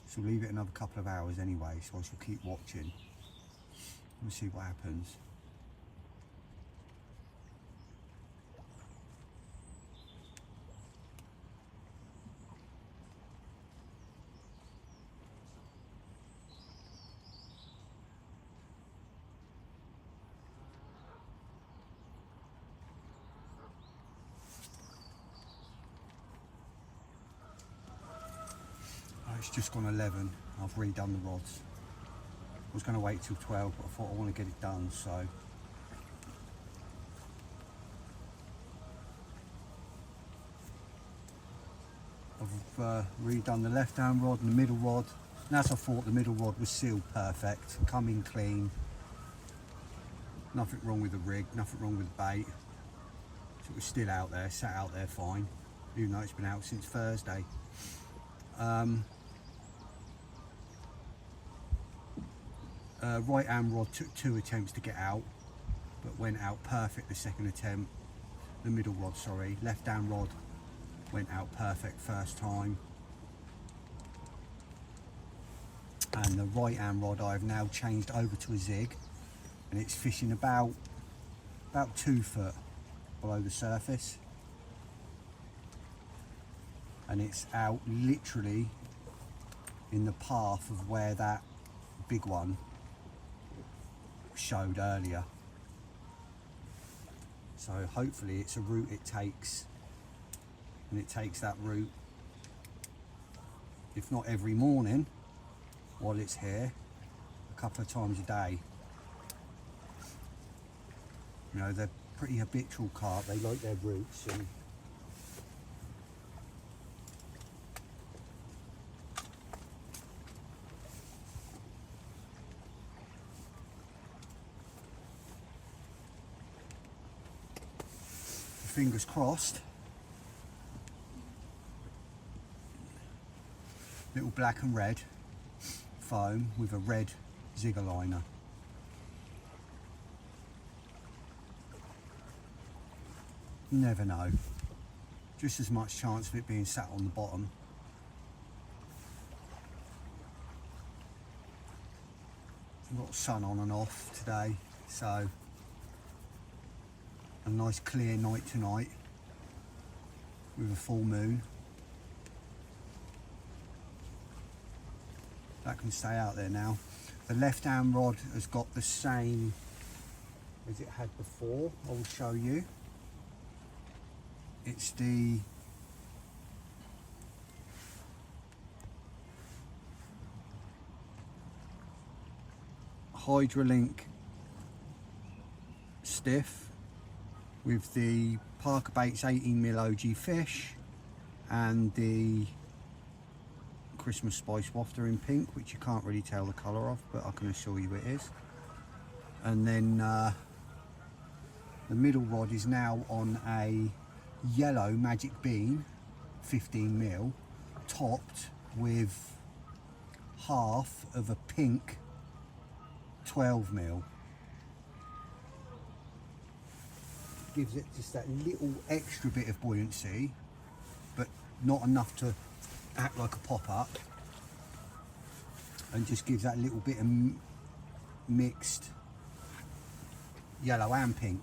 So leave it another couple of hours anyway, so I shall keep watching and see what happens. It's just gone 11. I've redone the rods. I was going to wait till 12, but I thought I want to get it done, so. I've redone the left hand rod and the middle rod. And as I thought, the middle rod was sealed perfect, coming clean. Nothing wrong with the rig, nothing wrong with the bait. So it was still out there, sat out there fine, even though it's been out since Thursday. Right hand rod took 2 attempts to get out, but went out perfect the second attempt. The middle rod, sorry. Left hand rod went out perfect first time. And the right hand rod I've now changed over to a zig, and it's fishing about 2 foot below the surface. And it's out literally in the path of where that big one showed earlier. So hopefully it's a route it takes, and it takes that route, if not every morning while it's here, a couple of times a day. You know, they're pretty habitual carp, they like their routes. And fingers crossed, little black and red foam with a red zigger liner. You never know, just as much chance of it being sat on the bottom. We've got sun on and off today, so a nice clear night tonight with a full moon. That can stay out there now. The left hand rod has got the same as it had before. I will show you. It's the Hydrolink stiff with the Parker Baits 18mm OG fish and the Christmas Spice Wafter in pink, which you can't really tell the colour of, but I can assure you it is. And then the middle rod is now on a yellow Magic Bean 15mm, topped with half of a pink 12mm. Gives it just that little extra bit of buoyancy, but not enough to act like a pop-up, and just gives that little bit of mixed yellow and pink.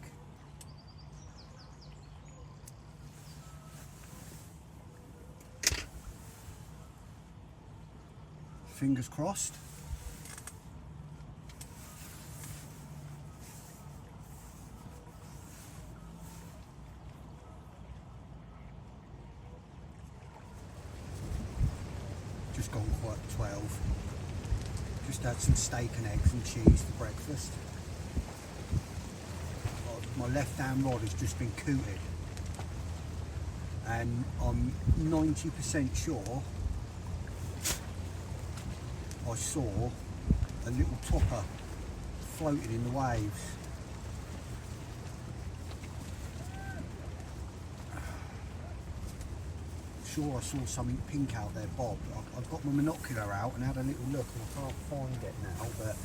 Fingers crossed. Just gone quite 12. Just had some steak and eggs and cheese for breakfast. My left hand rod has just been cooted, and I'm 90% sure I saw a little topper floating in the waves. Sure, I saw something pink out there, Bob. I've got my binocular out and had a little look, and I can't find it now, but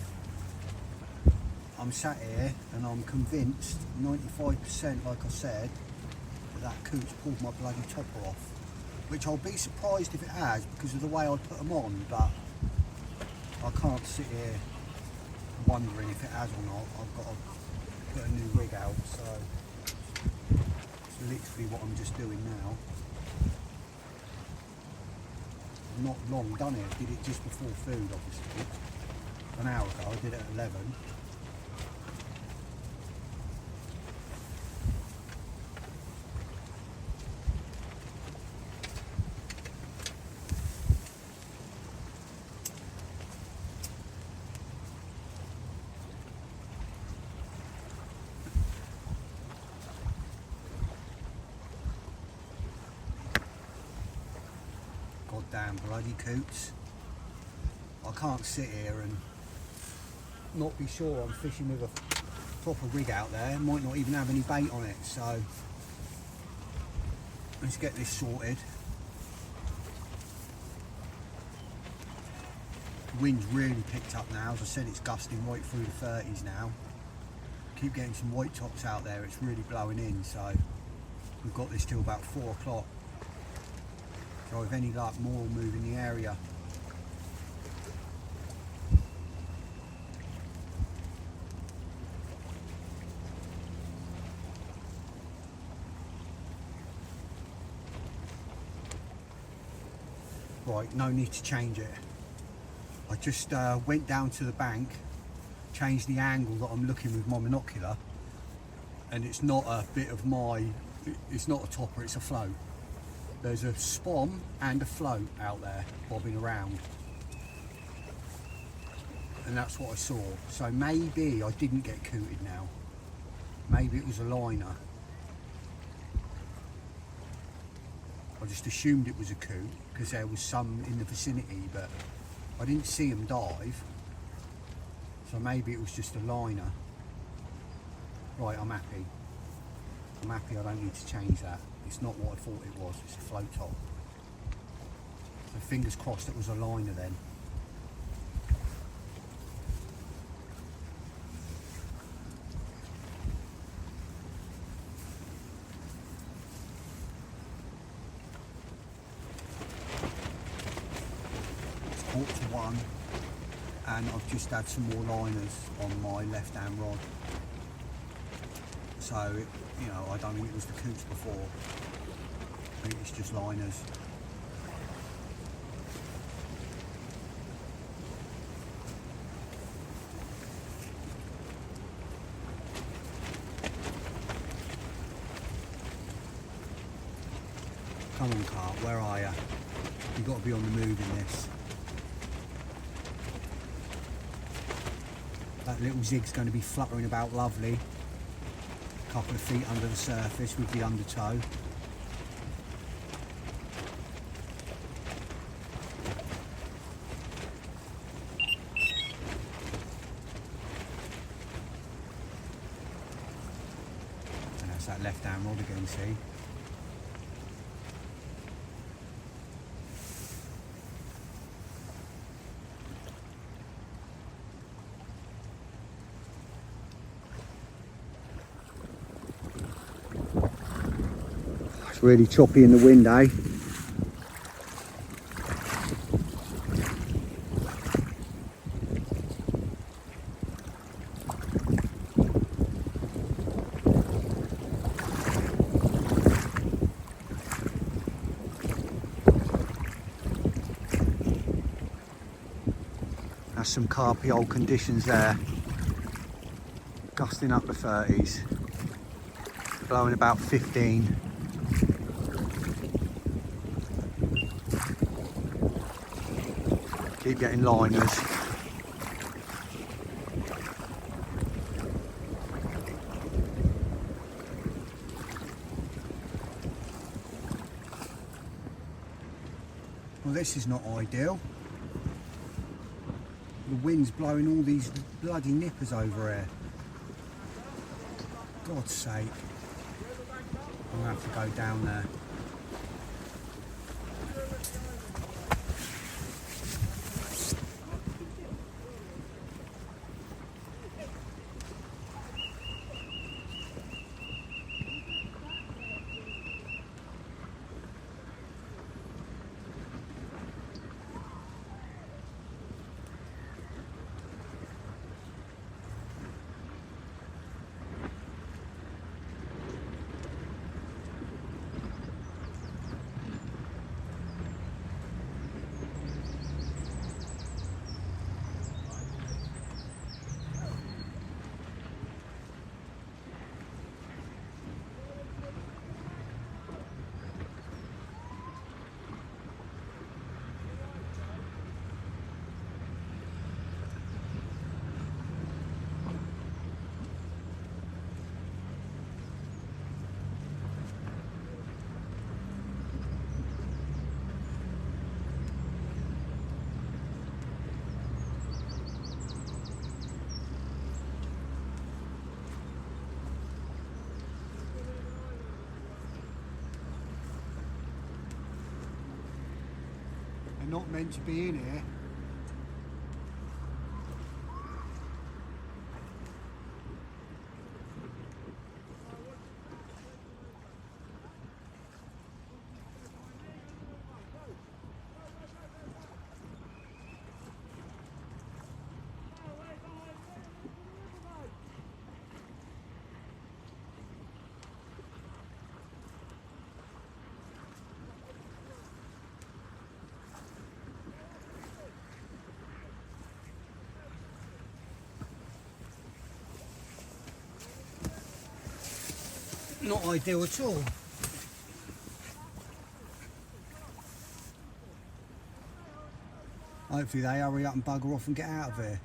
I'm sat here and I'm convinced 95%, like I said, that coot's pulled my bloody topper off, which I'll be surprised if it has because of the way I put them on, but I can't sit here wondering if it has or not. I've got to put a new rig out, so it's literally what I'm just doing now. Not long done it, did it just before food obviously. An hour ago, I did it at 11. Goddamn bloody coots. I can't sit here and not be sure I'm fishing with a proper rig out there. Might not even have any bait on it, so let's get this sorted. The wind's really picked up now. As I said, it's gusting right through the 30s now. Keep getting some white tops out there, it's really blowing in, so we've got this till about 4 o'clock. So if any luck, more will move in the area. Right, no need to change it. I just went down to the bank, changed the angle that I'm looking with my binocular, and it's not a bit of it's not a topper, it's a float. There's a spom and a float out there bobbing around, and that's what I saw. So maybe I didn't get cooted now. Maybe it was a liner. I just assumed it was a coot because there was some in the vicinity, but I didn't see them dive. So maybe it was just a liner. Right, I'm happy. I'm happy I don't need to change that. It's not what I thought it was, it's a float top. So fingers crossed it was a liner then. It's 1:45 and I've just had some more liners on my left hand rod. So, you know, I don't think it was the coots before. I think it's just liners. Come on, cart, where are you? You've got to be on the move in this. That little zig's going to be fluttering about lovely. Couple of feet under the surface with the undertow. And that's that left hand rod again, see? Really choppy in the wind, eh? That's some carpy old conditions there. Gusting up the 30s. Blowing about 15. Keep getting liners. Well, this is not ideal. The wind's blowing all these bloody nippers over here. God's sake. I'm gonna have to go down there. They're not meant to be in here. Not ideal at all. Hopefully they hurry up and bugger off and get out of here.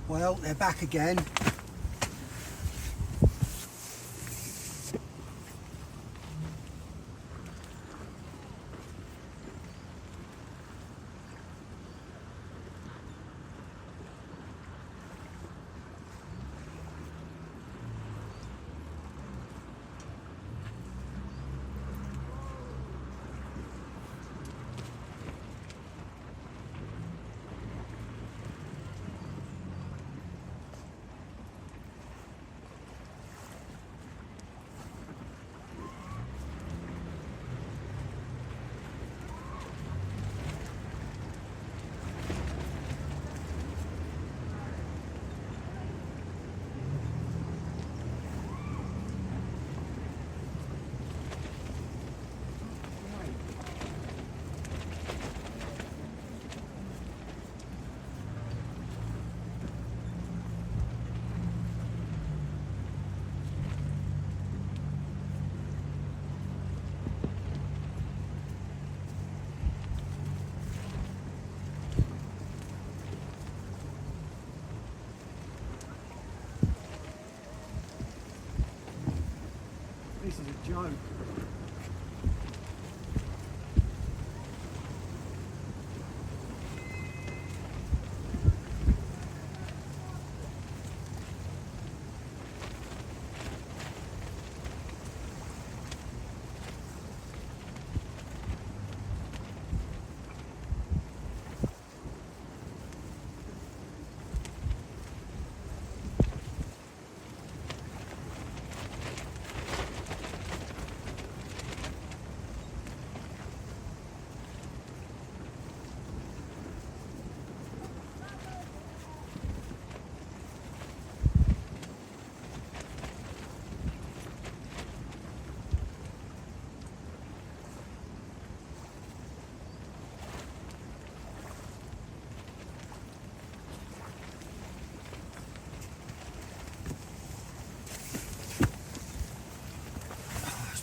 Well, they're back again. This is a joke.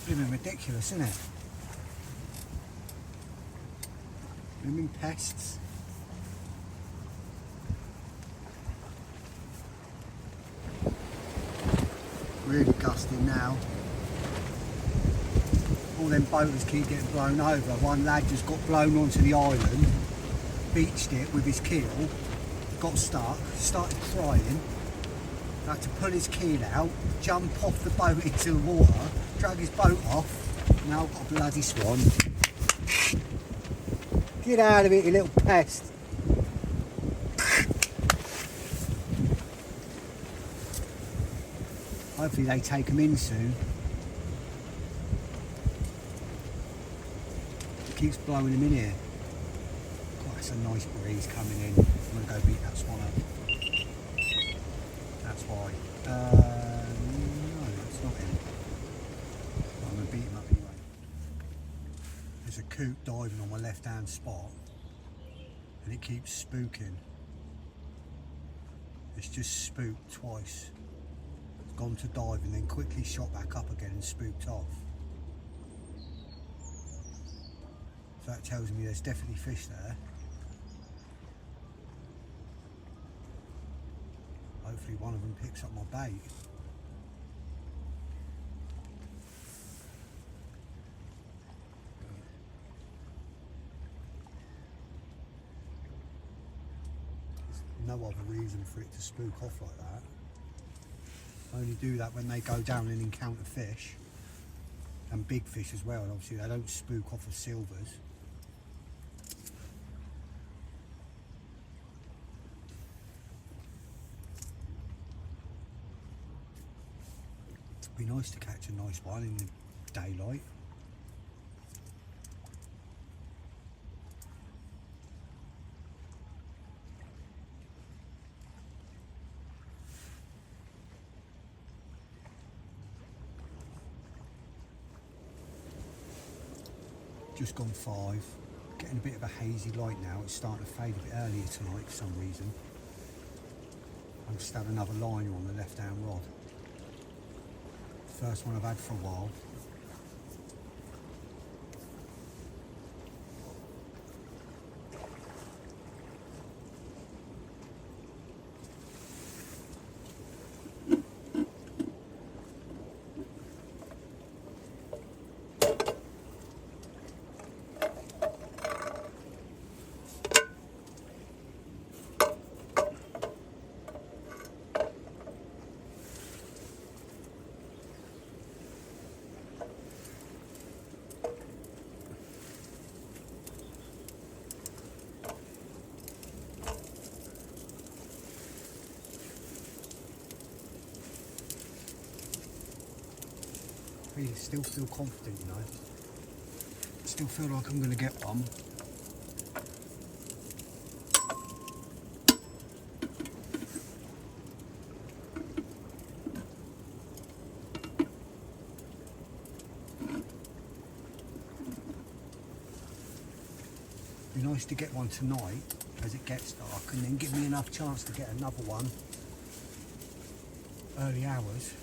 Blooming ridiculous, isn't it? Blooming pests. really gusting now. All them boaters keep getting blown over. One lad just got blown onto the island, beached it with his keel, got stuck, started crying, had to pull his keel out, jump off the boat into the water, drag his boat off. Now I've got a bloody swan. Get out of it, you little pest. Hopefully they take them in soon. It keeps blowing them in here. God, it's a nice breeze coming in. I'm going to go beat that swan up. That's why. No, it's not him. I'm going to beat him up anyway. There's a coot diving on my left hand spot and it keeps spooking. It's just spooked twice. It's gone to dive and then quickly shot back up again and spooked off. So that tells me there's definitely fish there. Hopefully one of them picks up my bait. There's no other reason for it to spook off like that. Only do that when they go down and encounter fish, and big fish as well. And obviously they don't spook off of silvers. It'd be nice to catch a nice one in the daylight. Just gone 5, getting a bit of a hazy light now. It's starting to fade a bit earlier tonight for some reason. I've just had another liner on the left hand rod. First one I've had for a while. I still feel confident, you know. I still feel like I'm going to get one. Be nice to get one tonight as it gets dark, and then give me enough chance to get another one early hours.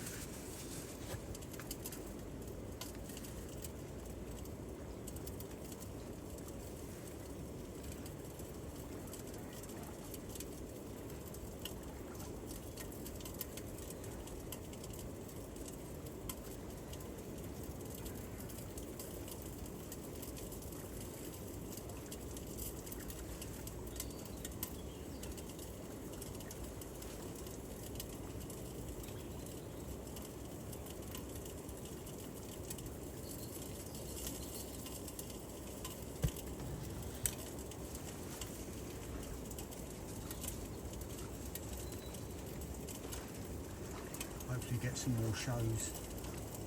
Hopefully get some more shows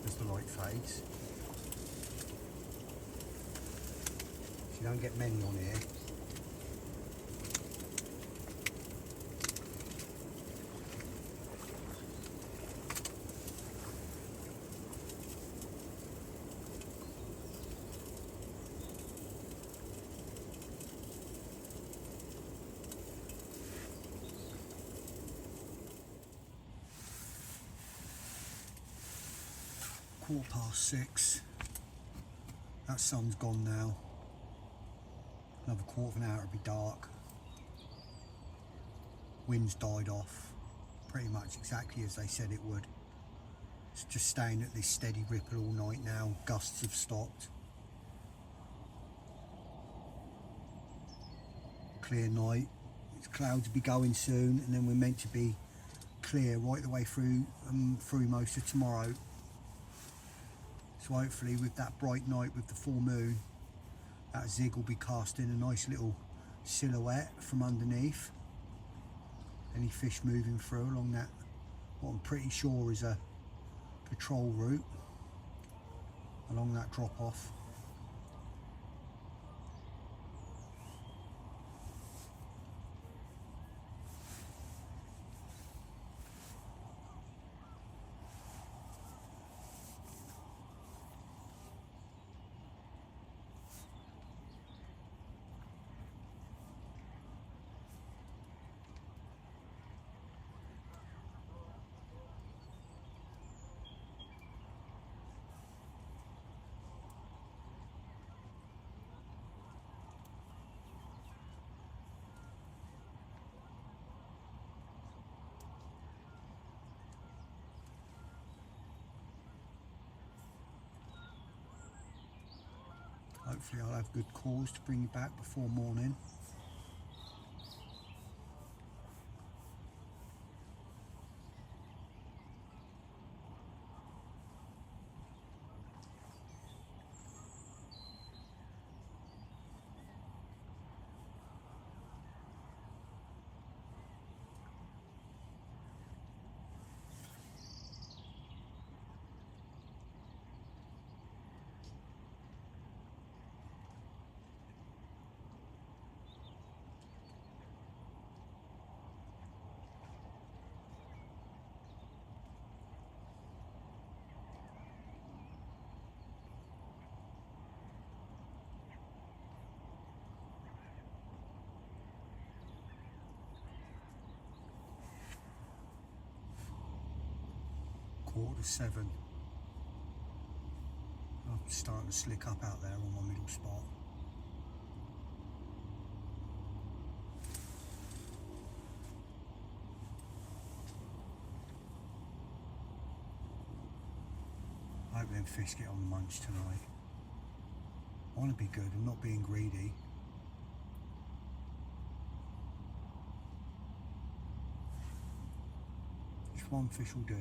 as the light fades. So you don't get many on here. .6. That sun's gone now. Another quarter of an hour it'll be dark. Wind's died off pretty much exactly as they said it would. It's just staying at this steady ripple all night now. Gusts have stopped. Clear night. It's clouds will be going soon, and then we're meant to be clear right the way through most of tomorrow. So hopefully with that bright night with the full moon, that zig will be casting a nice little silhouette from underneath. Any fish moving through along that, what I'm pretty sure is a patrol route along that drop off. Hopefully I'll have good cause to bring you back before morning. Quarter-to-7. I'm starting to slick up out there on my middle spot. I hope them fish get on the munch tonight. I want to be good, I'm not being greedy. Just one fish will do.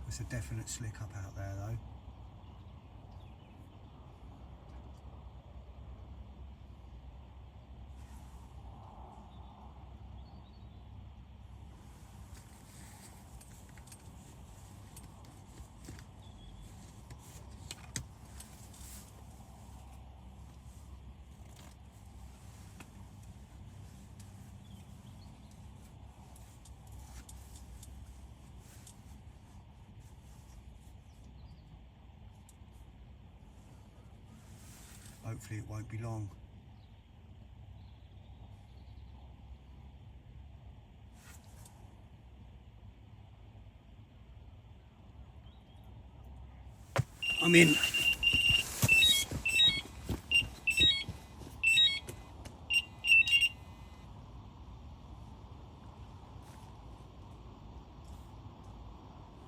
It's a definite slick up out there though. Hopefully it won't be long. I'm in. I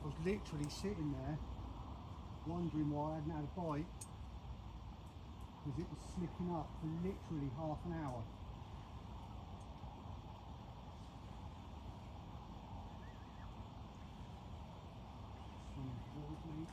was literally sitting there wondering why I hadn't had a bite, because it was slicking up for literally half an hour. Swimming towards me.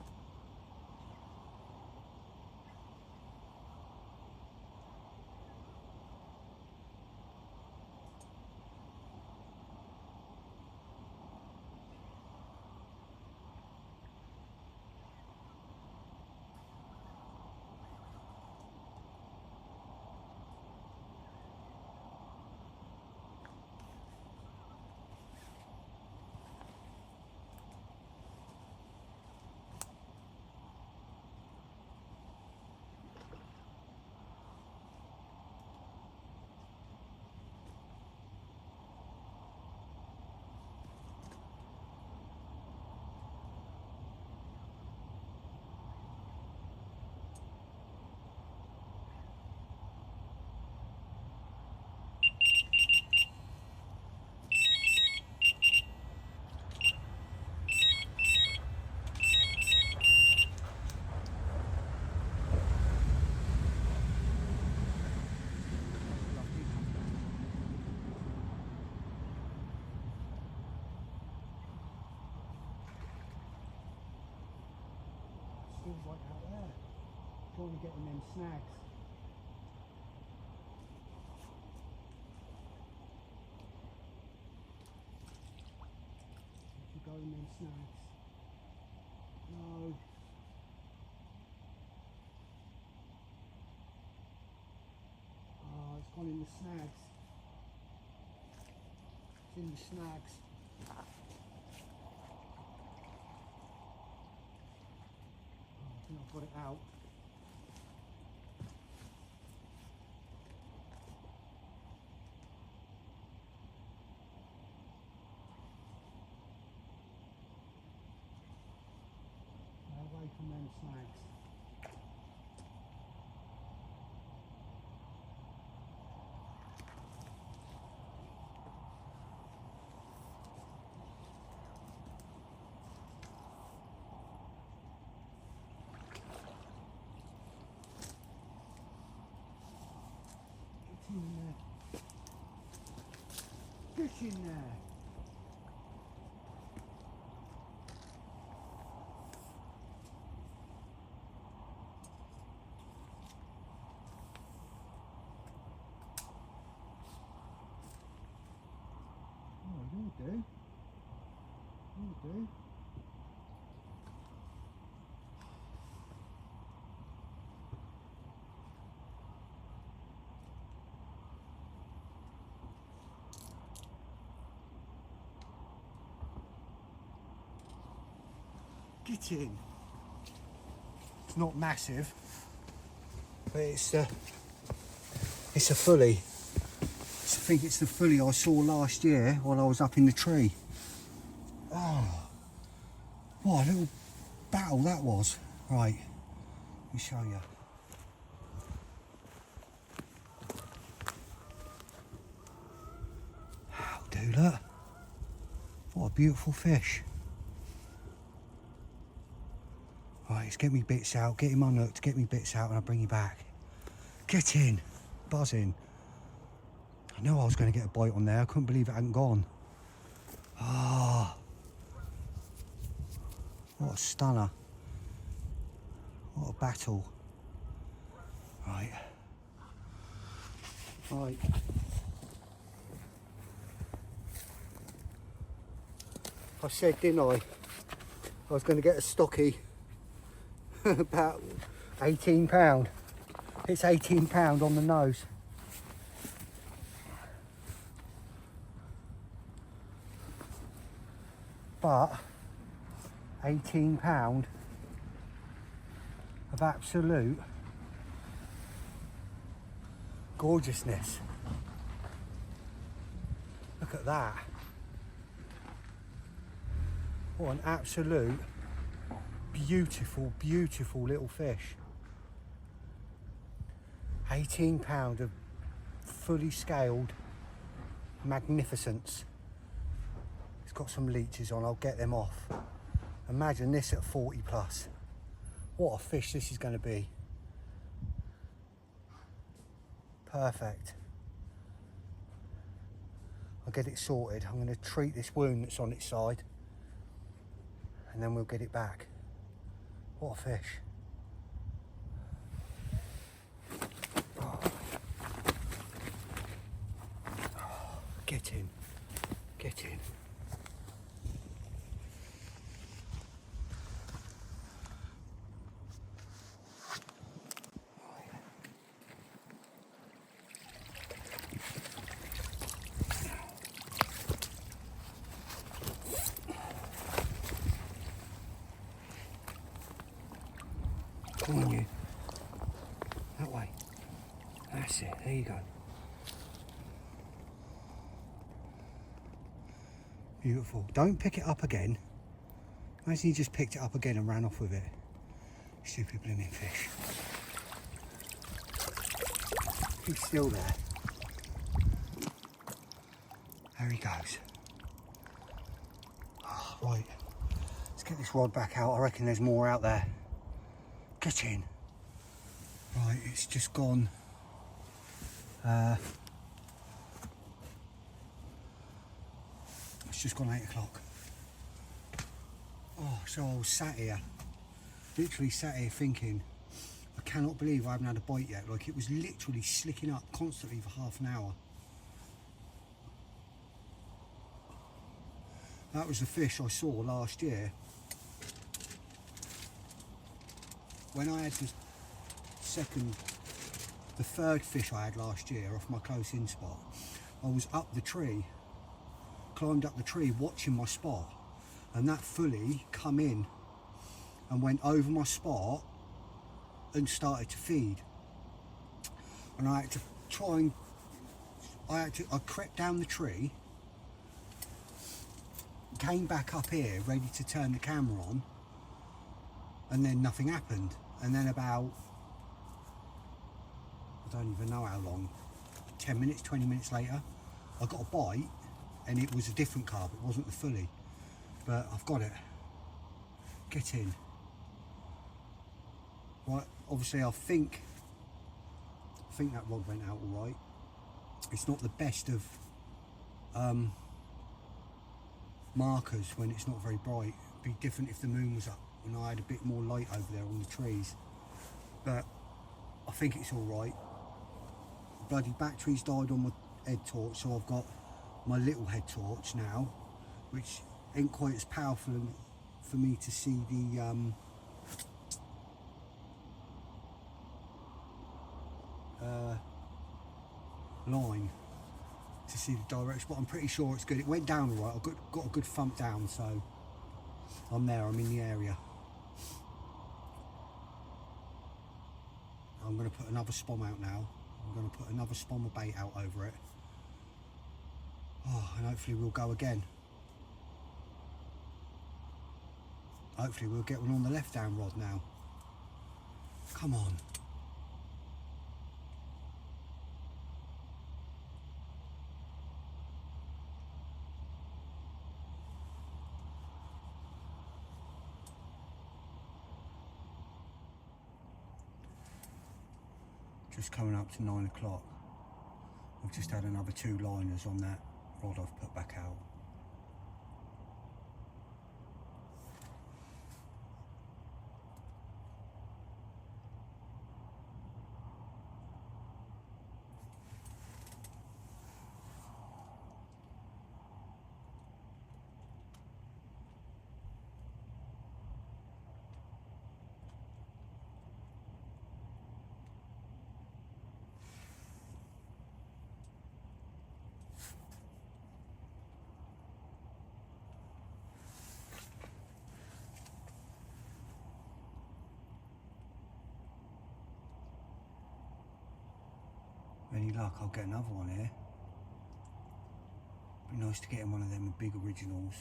feels like out there. Trying to get in them snags. If you go in them snags. No. Oh, it's gone in the snags. It's in the snags. I think I've got it out. Away from them snags. Get in there. Get in there. Oh, you'll do. You'll do. Get in. It's not massive, but it's a fully. I think it's the fully I saw last year while I was up in the tree. Oh, what a little battle that was. Right, let me show you. How do look. What a beautiful fish. Right, let's get me bits out, get him unhooked, get me bits out and I'll bring you back. Get in, buzzing. I knew I was going to get a bite on there, I couldn't believe it hadn't gone. Ah, what a stunner. What a battle. Right. Right. I said, didn't I was going to get a stocky. About £18. It's £18 on the nose. But £18 of absolute gorgeousness. Look at that. What an absolute beautiful, beautiful little fish. £18 of fully scaled magnificence. It's got some leeches on, I'll get them off. Imagine this at 40 plus. What a fish this is going to be. Perfect. I'll get it sorted. I'm going to treat this wound that's on its side and then we'll get it back. What a fish. Oh. Oh, get in. Get in. Come on, you. That way. That's it. There you go. Beautiful. Don't pick it up again. Imagine you just picked it up again and ran off with it. Stupid blooming fish. He's still there. There he goes. Oh, right. Let's get this rod back out. I reckon there's more out there. Get in. Right, it's just gone. It's just gone 8 o'clock. Oh, so I was sat here Literally sat here thinking, I cannot believe I haven't had a bite yet. Like, it was literally slicking up constantly for half an hour. That was the fish I saw last year. When I had the third fish I had last year off my close in spot, I was up the tree, climbed up the tree watching my spot, and that fully come in and went over my spot and started to feed. And I had to try and, I crept down the tree, came back up here ready to turn the camera on, and then nothing happened. And then about, I don't even know how long, 10 minutes, 20 minutes later, I got a bite, and it was a different carp, it wasn't the fully, but I've got it. Get in. Right, obviously I think that rod went out all right. It's not the best of markers when it's not very bright. It'd be different if the moon was up and I had a bit more light over there on the trees, but I think it's all right. Bloody batteries died on my head torch, so I've got my little head torch now, which ain't quite as powerful for me to see the line, to see the direction, but I'm pretty sure it's good. It went down all right. I've got a good thump down, so I'm there, I'm in the area. I'm going to put another spom out now. I'm going to put another spom of bait out over it. Oh, and hopefully we'll go again. Hopefully we'll get one on the left down rod now. Come on. Just coming up to 9 o'clock. I've just had another 2 liners on that rod I've put back out. Any luck, I'll get another one here. Be nice to get in one of them big originals.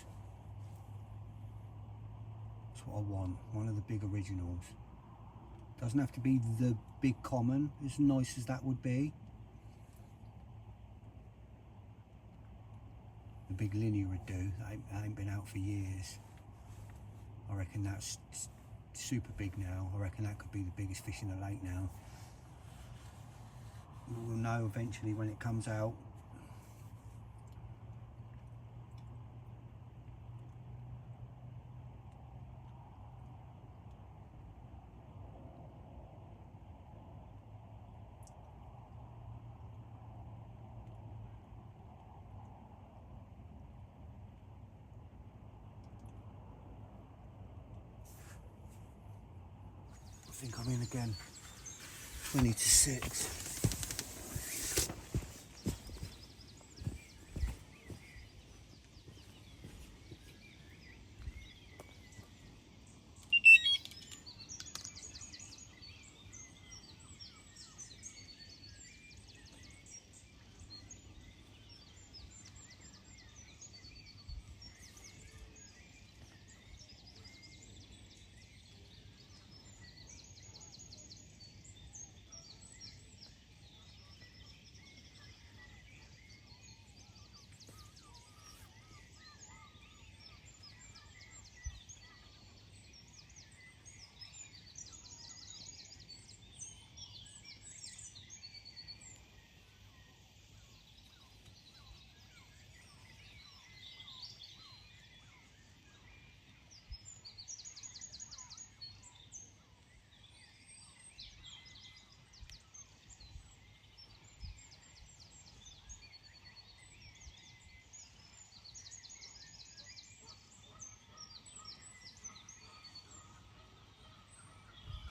That's what I want, one of the big originals. Doesn't have to be the big common, as nice as that would be. The big linear would do, that ain't been out for years. I reckon that's super big now. I reckon that could be the biggest fish in the lake now. We'll know eventually when it comes out. I think I'm in again. 20 to 6.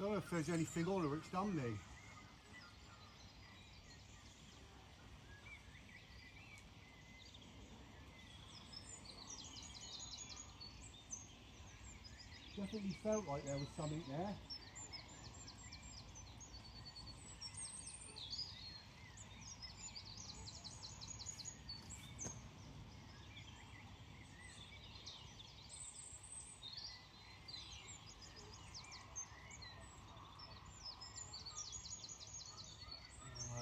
don't know if there's anything on her, it's done me. Definitely felt like there was something there.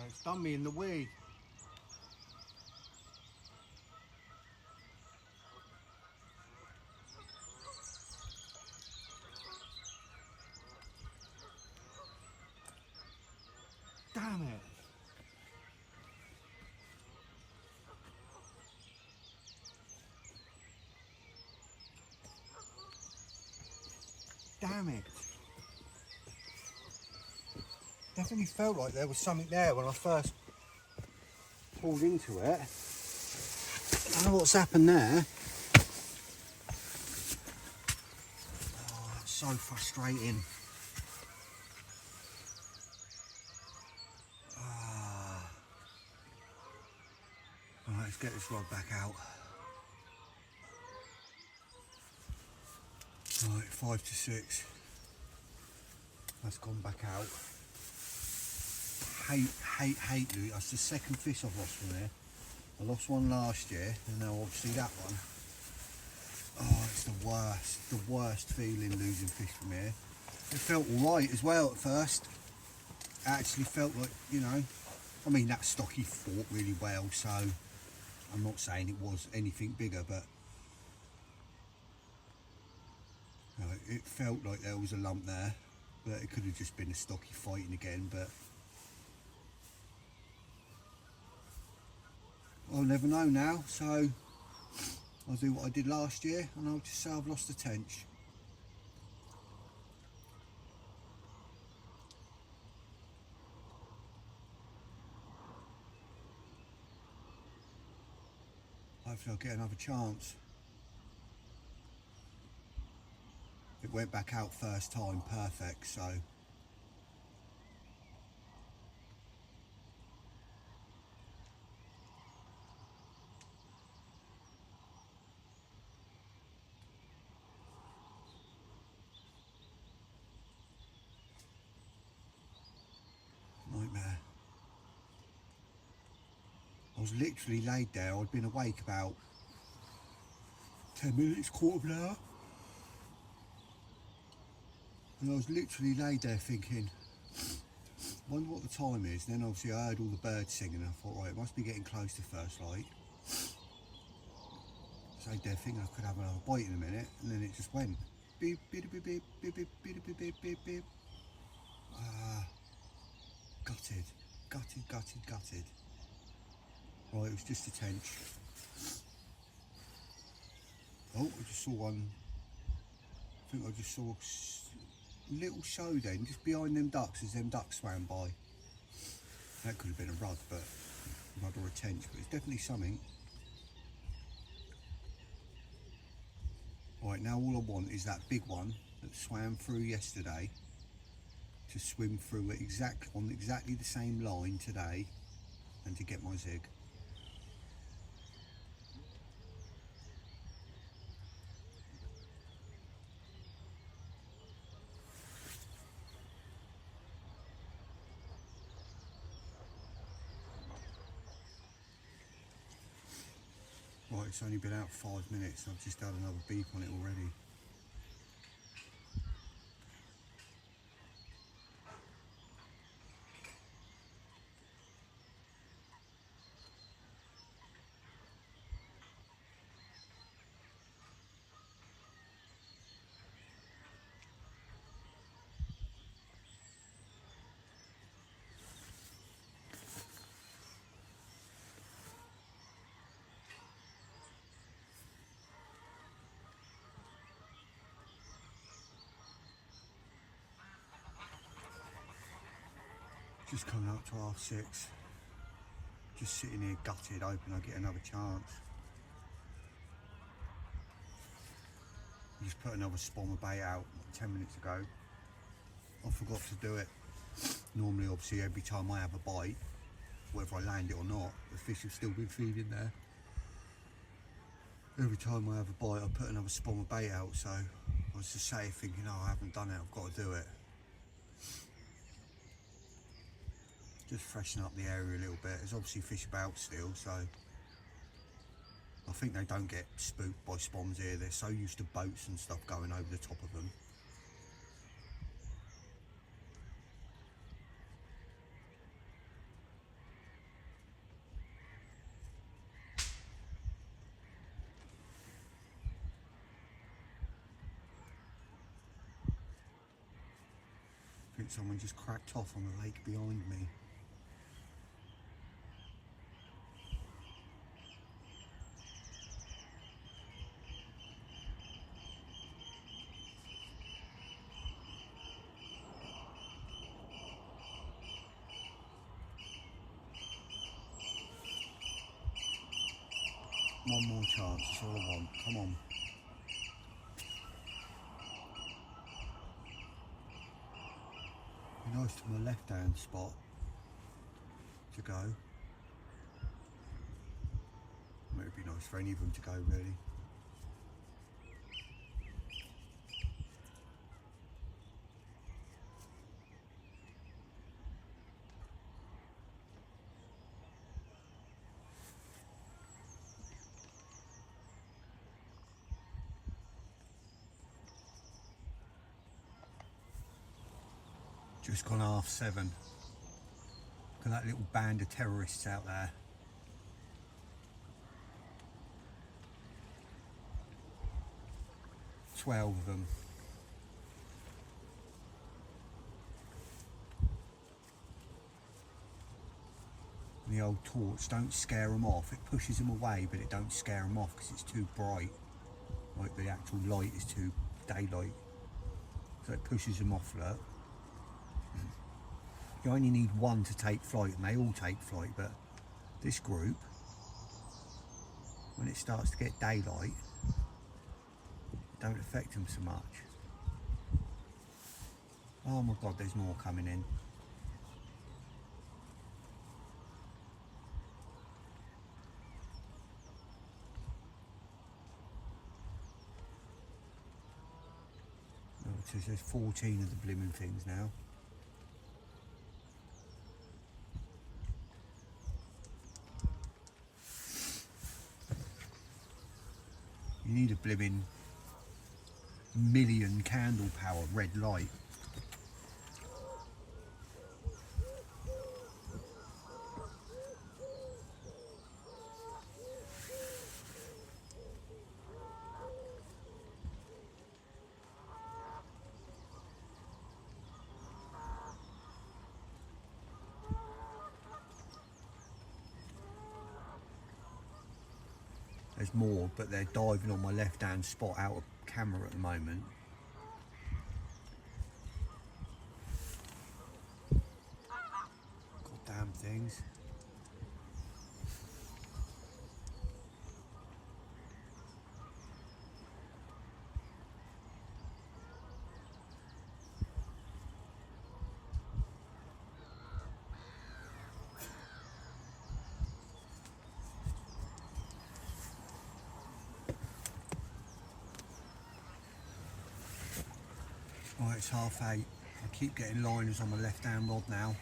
It's done me in the weed. Damn it. Damn it. Definitely felt like there was something there when I first pulled into it. I don't know what's happened there. Oh, that's so frustrating. Alright, let's get this rod back out. Right, 5 to 6. That's gone back out. Hate Louis. That's the second fish I've lost from there. I lost one last year, and now obviously that one. Oh, it's the worst feeling losing fish from here. It felt alright as well at first. It actually felt like, you know, I mean that stocky fought really well, so I'm not saying it was anything bigger, but you know, it felt like there was a lump there, but it could have just been a stocky fighting again, but I'll never know now, so I'll do what I did last year and I'll just say I've lost the tench. Hopefully I'll get another chance. It went back out first time, perfect, so. Nightmare. I was literally laid there, I'd been awake about 10 minutes, quarter of an hour. And I was literally laid there thinking, wonder what the time is. And then obviously I heard all the birds singing and I thought, right, it must be getting close to first light. So I laid there thinking I could have another bite in a minute, and then it just went beep, beep, beep, beep, beep, beep, beep, beep, beep, beep, beep. Gutted, gutted, gutted, gutted. Right, it was just a tench. Oh, I just saw one. I think I just saw a little show then, just behind them ducks as them ducks swam by. That could have been a rug, but rug or a tench, but it's definitely something. Right, now all I want is that big one that swam through yesterday to swim through it on exactly the same line today and to get my zig. Right, it's only been out 5 minutes, I've just had another beep on it already. Just coming up to 6:30. Just sitting here gutted, hoping I get another chance. I just put another spommer bait out 10 minutes ago. I forgot to do it. Normally, obviously, every time I have a bite, whether I land it or not, the fish have still been feeding there. Every time I have a bite, I put another spawn of bait out, so I was just sat here thinking, oh, I haven't done it, I've got to do it. Just freshen up the area a little bit. There's obviously fish about still, so I think they don't get spooked by spawns here. They're so used to boats and stuff going over the top of them. I think someone just cracked off on the lake behind me. One more chance, that's all I want. Come on. Be nice to my left-hand spot to go. It would be nice for any of them to go, really. Just gone 7:30. Look at that little band of terrorists out there. "12 of them. And the old torch, don't scare them off. It pushes them away, but it don't scare them off because it's too bright. Like the actual light is too daylight. So it pushes them off, look. You only need one to take flight, and they all take flight, but this group, when it starts to get daylight, it don't affect them so much. Oh my God, there's more coming in. Oh, it says there's 14 of the blimmin' things now. You need a blimmin' million candle power red light. There's more, but they're diving on my left-hand spot out of camera at the moment. Goddamn things. Right, it's 8:30. I keep getting liners on my left-hand rod now.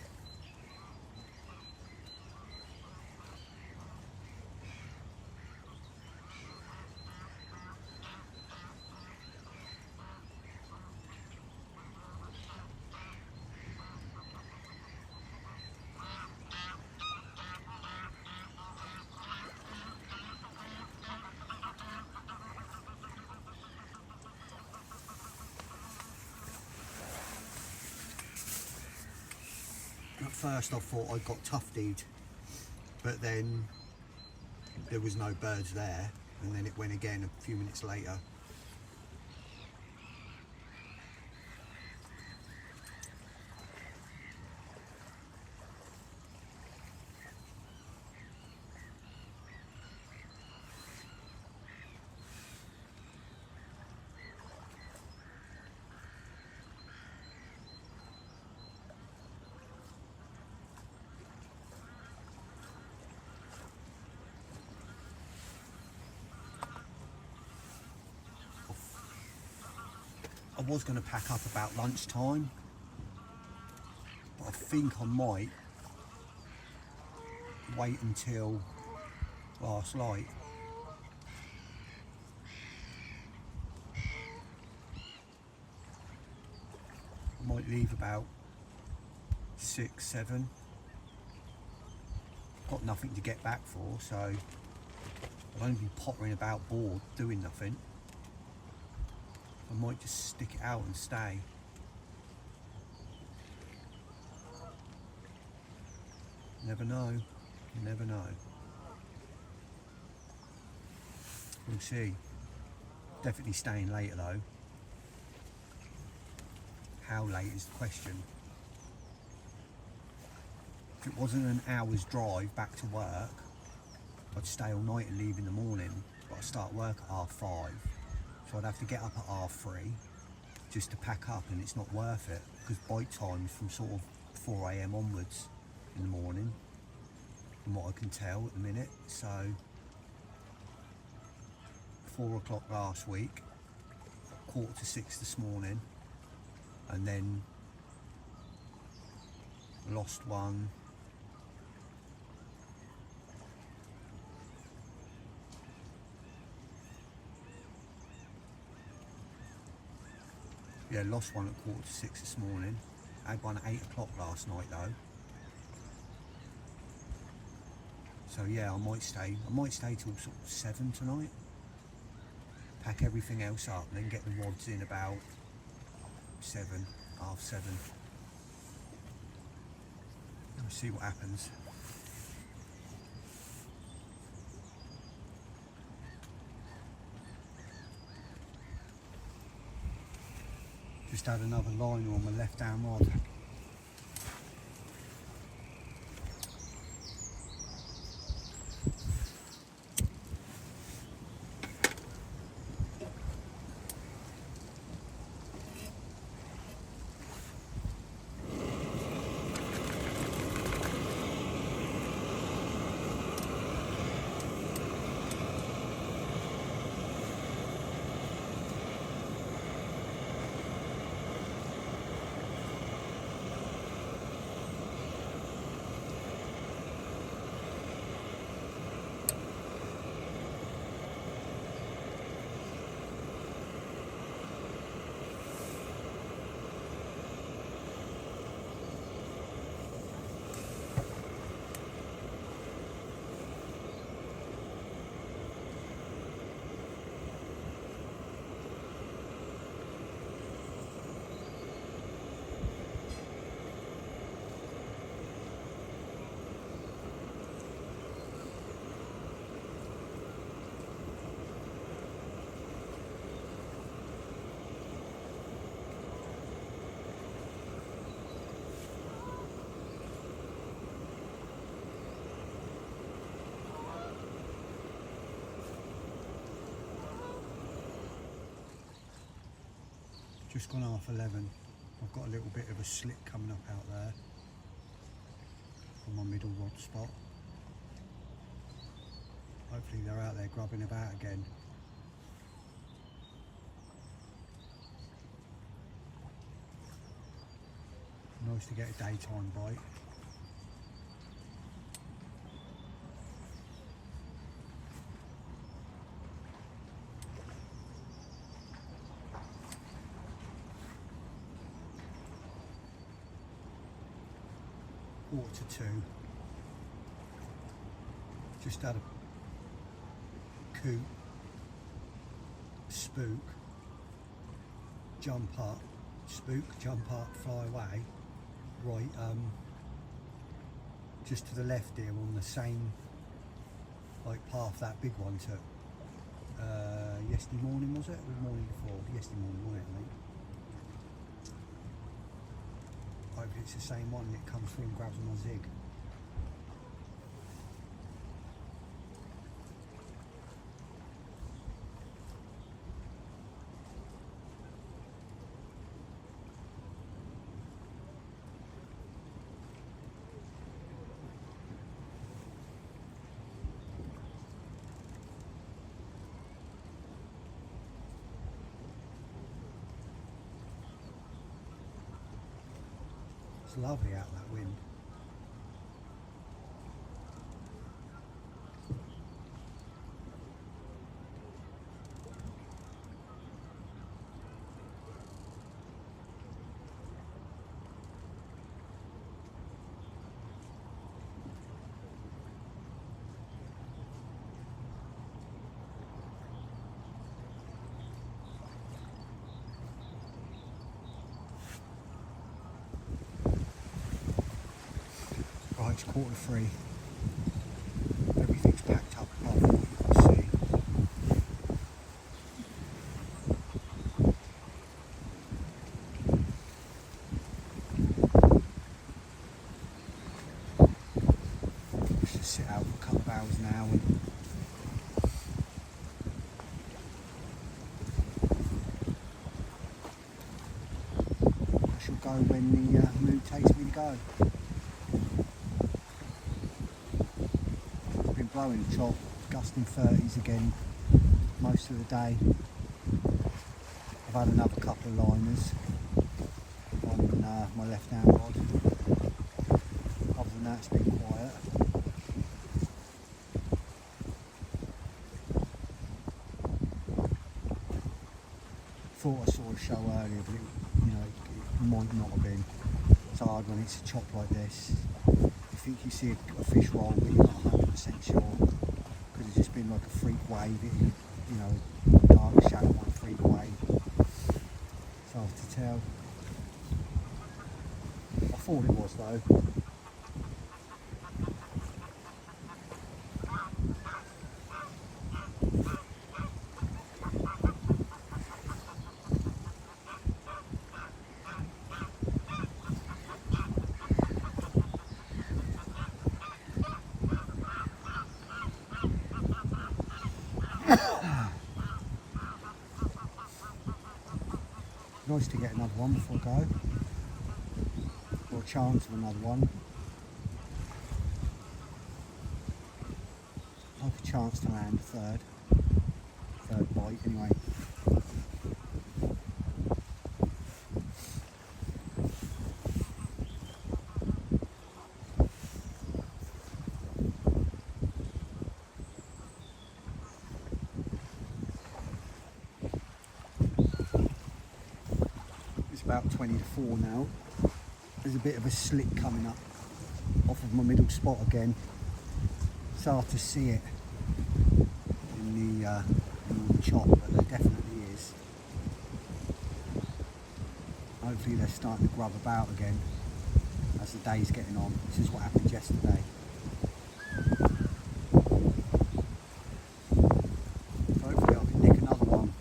At first I thought I got tufted, but then there was no birds there, and then it went again a few minutes later. was going to pack up about lunchtime, but I think I might wait until last light. I might leave about 6, 7. Got nothing to get back for, so I'll only be pottering about bored doing nothing. I might just stick it out and stay. Never know, you never know. We'll see. Definitely staying later though. How late is the question. If it wasn't an hour's drive back to work, I'd stay all night and leave in the morning, but I start work at 5:30, so I'd have to get up at 3:30 just to pack up, and it's not worth it because bike time's from sort of 4 AM onwards in the morning, from what I can tell at the minute. So 4 o'clock last week, 5:45 this morning, and then lost one lost one at 5:45 this morning. I had one at 8 o'clock last night though. So yeah, I might stay till sort of 7 tonight. Pack everything else up and then get the rods in about 7, half 7. We'll see what happens. Just had another liner on my left hand rod. Just gone 11:30. I've got a little bit of a slit coming up out there on my middle rod spot. Hopefully they're out there grubbing about again. Nice to get a daytime bite. Quarter to 2. Just had a coot, spook, jump up, spook, jump up, fly away. Right, just to the left here on the same path that big one took. Yesterday morning, was it? Or the morning before? Yesterday morning, wasn't it, I think? Hopefully it's the same one that comes through and grabs my zig. Lovely out that wind. Right, it's 2:45. Everything's packed up apart from what you can see. Let's just sit out for a couple of hours now and I shall go when the mood takes me to go. Blowing chop, gusting 30s again most of the day. I've had another couple of liners on my left hand rod. Other than that, it's been quiet. Thought I saw a show earlier, but it might not have been. It's hard when it's a chop like this. You think you see a fish roll, but you're not 100% sure, because it's just been like a freak wave, dark shadow on a freak wave. It's hard to tell. I thought it was though. Nice to get another one before I go, or a chance of another one. Like a chance to land a third bite anyway. About 20 to 4 now. There's a bit of a slick coming up off of my middle spot again. It's hard to see it in the chop, but there definitely is. Hopefully they're starting to grub about again as the day's getting on. This is what happened yesterday. Hopefully I can nick another one.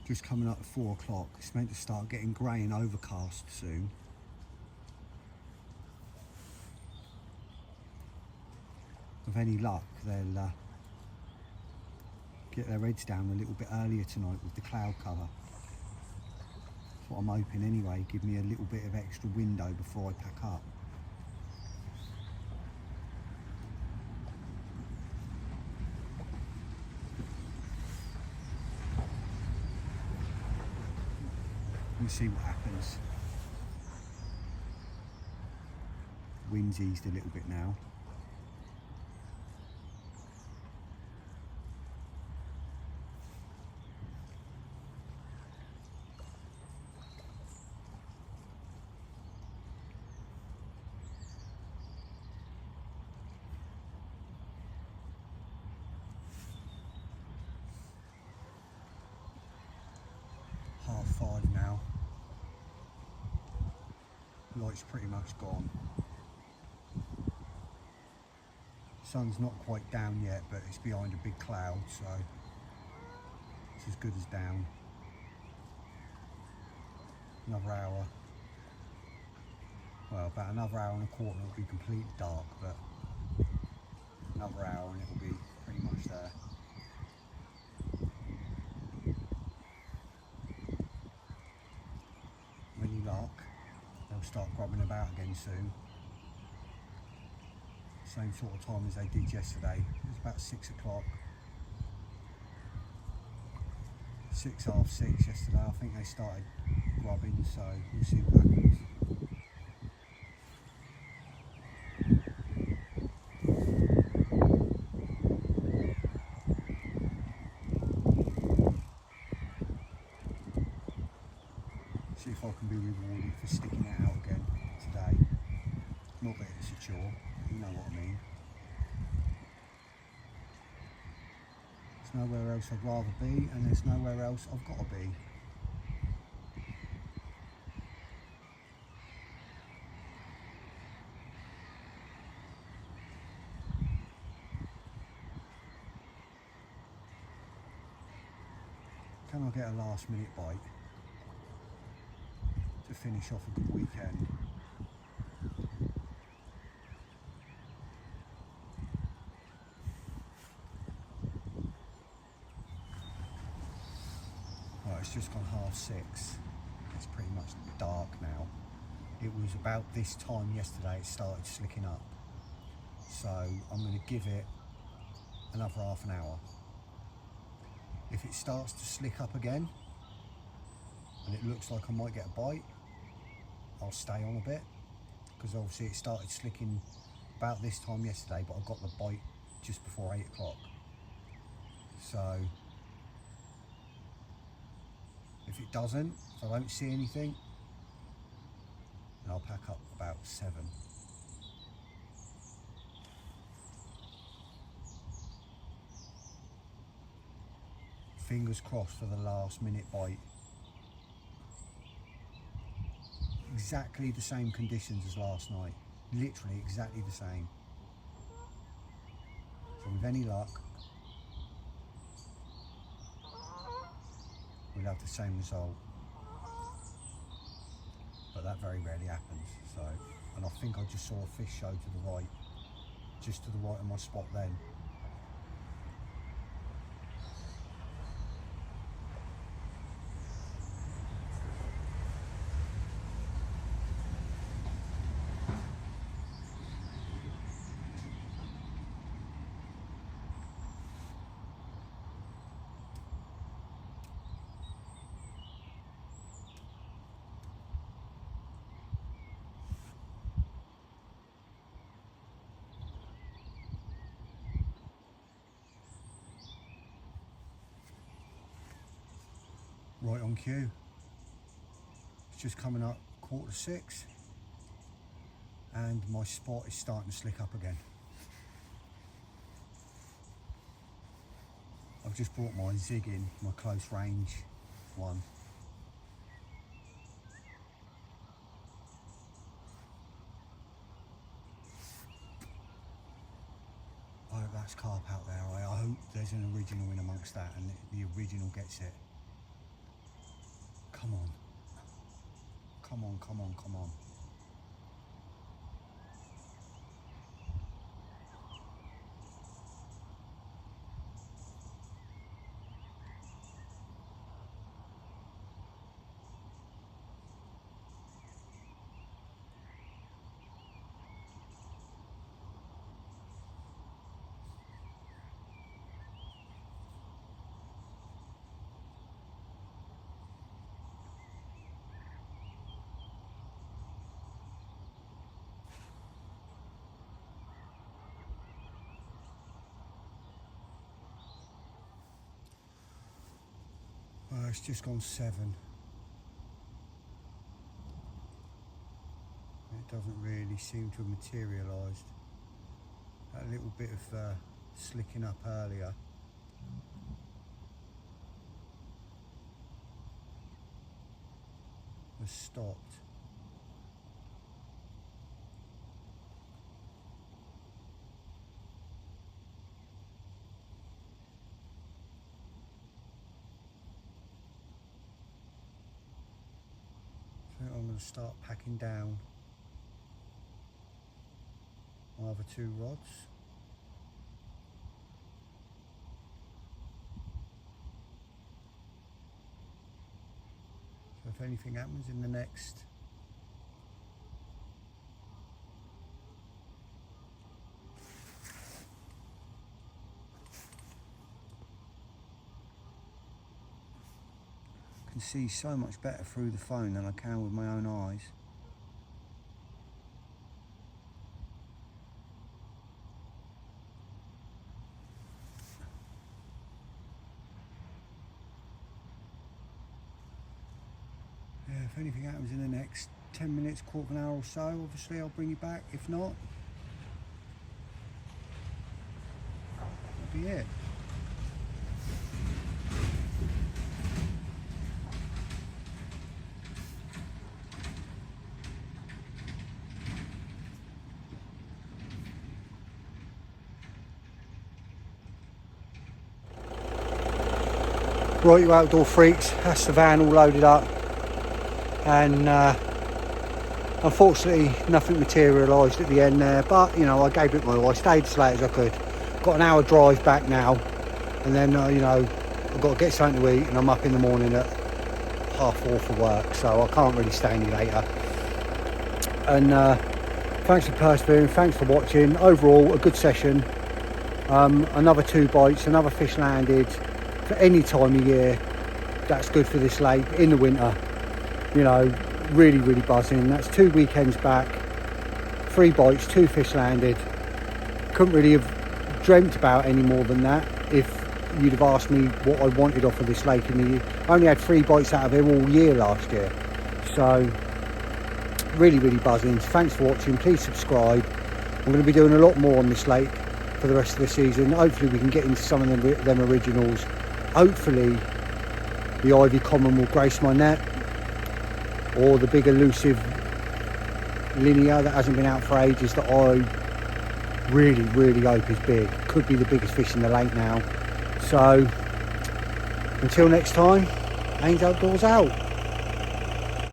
Just coming up at 4 o'clock. It's meant to start getting grey and overcast soon. With any luck, they'll get their heads down a little bit earlier tonight with the cloud cover. That's what I'm hoping anyway, give me a little bit of extra window before I pack up. We'll see what happens. Wind's eased a little bit now. Half 5 now. Light's pretty much gone. Sun's not quite down yet, but it's behind a big cloud, so it's as good as down. Another hour. Well, about another hour and a quarter it'll be completely dark, but another hour and it'll be pretty much there. With any luck, they'll start grubbing about again soon. Same sort of time as they did yesterday. It was about 6 o'clock. 6, half 6 yesterday. I think they started grubbing, so we'll see what happens. See if I can be rewarded for sticking it out again today. Not that it's a chore, you know what I mean. There's nowhere else I'd rather be, and there's nowhere else I've got to be. Can I get a last minute bite to finish off a good weekend? Right, it's just gone half 6. It's pretty much dark now. It was about this time yesterday it started slicking up. So I'm going to give it another half an hour. If it starts to slick up again and it looks like I might get a bite, I'll stay on a bit, because obviously it started slicking about this time yesterday, but I got the bite just before 8 o'clock. So if it doesn't, if I don't see anything, then I'll pack up about 7. Fingers crossed for the last minute bite. Exactly the same conditions as last night. Literally exactly the same. So with any luck, we'll have the same result. But that very rarely happens. So, and I think I just saw a fish show to the right, just to the right of my spot then. Right on cue. It's just coming up 5:45 and my spot is starting to slick up again. I've just brought my zig in, my close range one. I hope that's carp out there. I hope there's an original in amongst that and the original gets it. Come on. Come on, come on, come on. It's just gone 7. It doesn't really seem to have materialised. That little bit of slicking up earlier has stopped. I think I'm going to start packing down. my other 2 rods. So if anything happens in the next I can see so much better through the phone than I can with my own eyes. Yeah, if anything happens in the next 10 minutes, quarter of an hour or so, obviously I'll bring you back. If not, that'll be it. Right, you outdoor freaks, that's the van all loaded up, and unfortunately nothing materialised at the end there, but you know, I gave it my all. I stayed as late as I could. Got an hour drive back now, and then you know, I've got to get something to eat, and I'm up in the morning at 4:30 for work, so I can't really stay any later. And thanks for persevering, thanks for watching. Overall, a good session. Another 2 bites, another fish landed. For any time of year, that's good for this lake. In the winter, you know, really buzzing. That's 2 weekends back, 3 bites, 2 fish landed. Couldn't really have dreamt about any more than that if you'd have asked me what I wanted off of this lake in the year. I only had 3 bites out of it all year last year, so really buzzing. Thanks for watching. Please subscribe. I'm going to be doing a lot more on this lake for the rest of the season. Hopefully we can get into some of them originals. Hopefully the Ivy Common will grace my net, or the big elusive linear that hasn't been out for ages that I really hope is big. Could be the biggest fish in the lake now. So until next time, Ains Outdoors out.